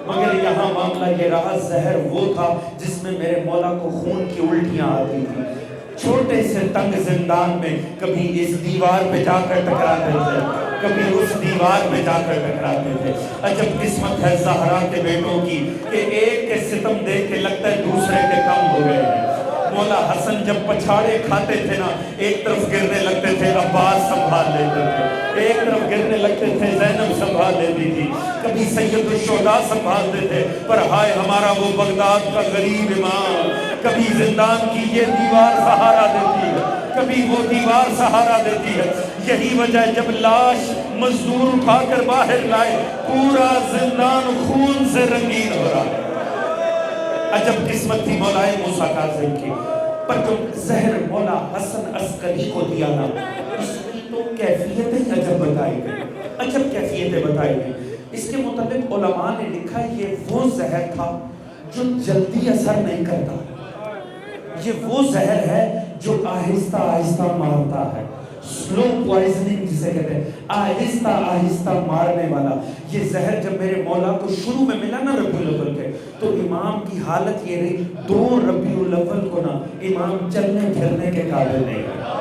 مگر یہاں معاملہ یہ رہا زہر وہ تھا جس میں میرے مولا کو خون کی الٹیاں آتی تھی۔ چھوٹے سے تنگ زندان میں کبھی اس دیوار پہ جا کر ٹکراتے تھے، کبھی اس دیوار پہ جا کر ٹکراتے تھے۔ عجب قسمت ہے زہرا کے بیٹوں کی کہ ایک کے ستم دیکھ کے لگتا ہے دوسرے کے کم ہو گئے ہیں۔ مولا حسن جب پچھاڑے کھاتے تھے نا، ایک طرف گرنے لگتے تھے عباس سنبھال لیتے تھے، ایک طرف گرنے لگتے تھے زینب سنبھال لیتی تھی، کبھی سید الشہداء سنبھالتے تھے، پر ہائے ہمارا وہ بغداد کا غریب امام، کبھی زندان کی یہ دیوار سہارا دیتی ہے، کبھی وہ دیوار سہارا دیتی ہے۔ یہی وجہ جب لاش مزدور اٹھا کر باہر لائے پورا زندان خون سے رنگین ہو رہا ہے۔ عجب قسمت تھی مولا موسیٰ کاظم کی، پر جو زہر مولا حسن عسکری کو دیا نا، اس کی تو کیفیتیں عجب بتائی گئی، عجب کیفیتیں بتائی گئی۔ اس کے متعلق علماء نے لکھا یہ وہ زہر تھا جو جلدی اثر نہیں کرتا، یہ وہ زہر ہے جو آہستہ آہستہ مارتا ہے، سلو پوائزننگ جسے کہتے ہیں، آہستہ آہستہ مارنے والا، یہ زہر جب میرے مولا کو شروع میں ملا نا ربیع الاول کے، تو امام کی حالت یہ رہی، 2 ربیع الاول کو نا امام چلنے پھرنے کے قابل نہیں ہے،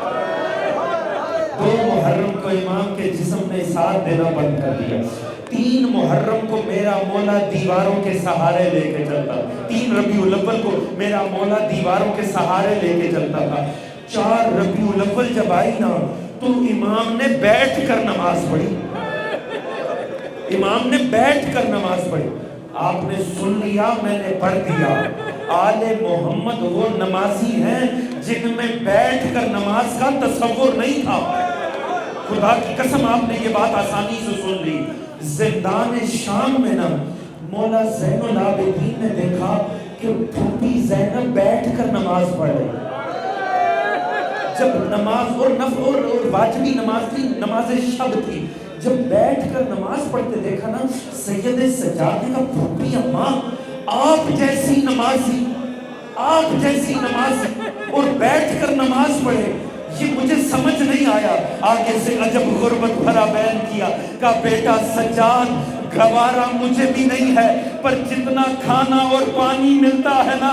2 محرم کو امام کے جسم نے ساتھ دینا بند کر دیا، 3 محرم کو میرا مولا دیواروں کے سہارے لے کے چلتا، 3 ربیع الاول کو میرا مولا دیواروں کے سہارے لے کے چلتا تھا، 4 ربیع الاول جب آئی نا تو امام نے بیٹھ کر نماز پڑھی، امام نے بیٹھ کر نماز پڑھی، آپ نے سن لیا میں نے پڑھ دیا، آل محمد وہ نمازی ہیں جن میں بیٹھ کر نماز کا تصور نہیں تھا، خدا کی قسم آپ نے یہ بات آسانی سے سن لی، زندان شام میں نا مولا زین العابدین نے دیکھا کہ پھوپھی زینب بیٹھ کر نماز پڑھ رہی، جب نماز اور نفل اور واجبی نماز تھی، نماز شب تھی، جب بیٹھ کر نماز پڑھتے دیکھا نا سید سجاد نے کہا پھوپھی اماں آپ جیسی نمازی، آپ جیسی نمازی اور بیٹھ کر نماز پڑھے، یہ مجھے سمجھ نہیں آیا، آگے سے عجب غربت بھرا بیان کیا، کہا بیٹا سجاد گوارا مجھے بھی نہیں ہے، پر جتنا کھانا اور پانی ملتا ہے نا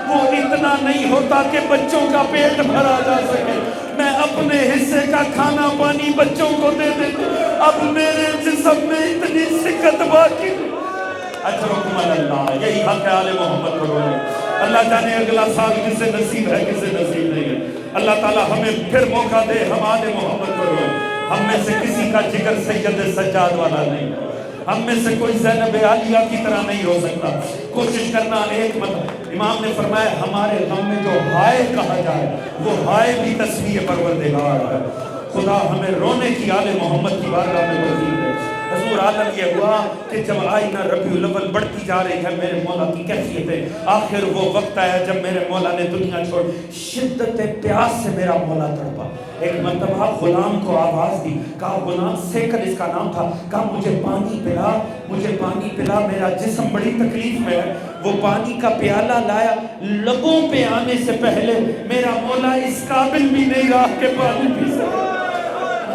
وہ اتنا نہیں ہوتا کہ بچوں کا پیٹ بھرا جا سکے، میں اپنے حصے کا کھانا پانی بچوں کو دے دیتا، اب میرے جسم میں اتنی سکت باقی، اجرکم اللہ، یہی حق ہے آل محمد کو رونے، اللہ جانے اگلا سال کسے نصیب ہے کسے نصیب نہیں ہے، اللہ تعالیٰ ہمیں پھر موقع دے ہم آل محمد کو رونے، ہم میں سے کسی کا جگر سید سجاد والا نہیں ہے، ہم میں سے کوئی زینب عالیہ کی طرح نہیں ہو سکتا، کوشش کرنا ایک مطلب، امام نے فرمایا ہمارے غم میں جو ہائے کہا جائے وہ ہائے بھی تسبیح پروردگار ہے، خدا ہمیں رونے کی آل محمد کی بارگاہ میں توفیق دے۔ حضور عالم یہ ہوا کہ جب آئینہ ربیع الاول بڑھتی جا رہی ہے میرے مولا کی کیفیت ہے، آخر وہ وقت آیا جب میرے مولا نے دنیا چھوڑ، شدت پیاس سے میرا مولا تڑپا، ایک مرتبہ غلام کو آواز دی، کہا غلام سیکل اس کا نام تھا، کہا مجھے پانی پلا، مجھے پانی پلا، میرا جسم بڑی تکلیف میں ہے، وہ پانی کا پیالہ لایا، لبوں پہ آنے سے پہلے میرا مولا اس قابل بھی نہیں رہا کہ پانی پی سکے،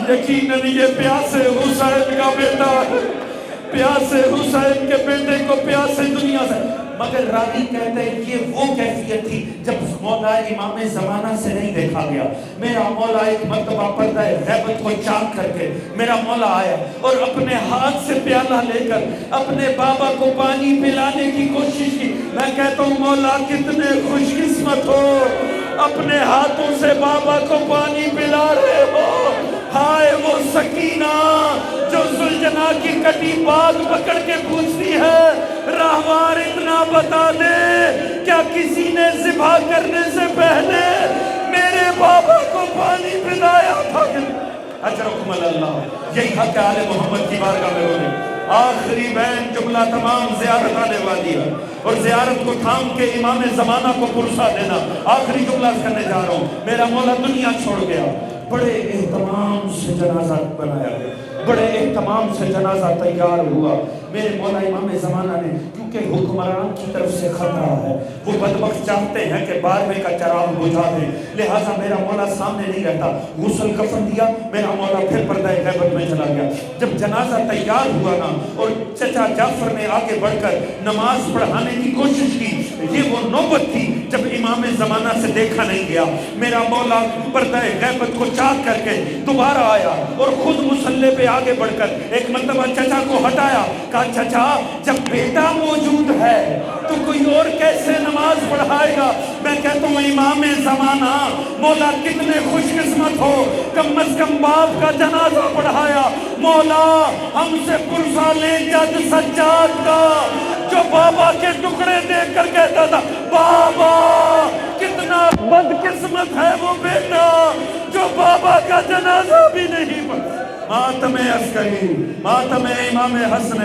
یقیناً یہ پیاسے حسین کا بیٹا ہے، پیاسے حسین کے بیٹے کو پیاسے دنیا سے، مگر راوی کہتے ہیں یہ وہ کیفیت تھی جب مولا امام زمانہ سے نہیں دیکھا گیا، میرا مولا ایک مرتبہ پردہ غیبت کو چاک کر کے میرا مولا آیا اور اپنے ہاتھ سے پیالہ لے کر اپنے بابا کو پانی پلانے کی کوشش کی، میں کہتا ہوں مولا کتنے خوش قسمت ہو، اپنے ہاتھوں سے بابا کو پانی پلا رہے ہو، ہائے وہ سکینہ جو زلجنا کی کٹی بات پکڑ کے پوچھتی ہے راہوار اتنا بتا دے کیا کسی نے ذبح کرنے سے پہلے میرے بابا کو پانی پلایا تھا؟ اجرکم اللہ، یہی حق ہے آل محمد کی بارگاہ میں ہونے، آخری بین جملہ تمام زیارت آنے والی ہے اور زیارت کو تھام کے امام زمانہ کو پرسا دینا، آخری جملہ کرنے جا رہا ہوں، میرا مولا دنیا چھوڑ گیا، بڑے اہتمام سے جنازہ بنایا گیا، بڑے اہتمام سے جنازہ تیار ہوا، میرے مولا امام زمانہ نے کیونکہ حکمران کی طرف سے خطرہ ہے، وہ بدبخت چاہتے ہیں کہ 12ویں کا چراغ بجھا دیں، لہٰذا میرا مولا سامنے نہیں رہتا، غسل کفن دیا، میرا مولا پھر پردہ غیبت میں چلا گیا، جب جنازہ تیار ہوا نا اور چچا جعفر نے آگے بڑھ کر نماز پڑھانے کی کوشش کی، یہ وہ نوبت تھی جب امام زمانہ سے دیکھا نہیں گیا، میرا مولا پردہ غیبت کو چاک کر کے دوبارہ آیا اور خود مصلی پہ آگے بڑھ کر ایک مرتبہ چچا کو ہٹایا، کہا چچا جب بیٹا موجود ہے تو کوئی اور کیسے نماز پڑھائے گا؟ میں کہتا ہوں امام زمانہ مولا کتنے خوش قسمت ہو، کم از کم باپ کا جنازہ پڑھایا، مولا ہم سے پرسا لے جد سجاد کا جو بابا کے ٹکڑے دیکھ کر کہتا تھا بابا کتنا بدقسمت ہے وہ بیٹا جو بابا کا جنازہ بھی نہیں پڑھا، ماتم عسکری، ماتم امام حسن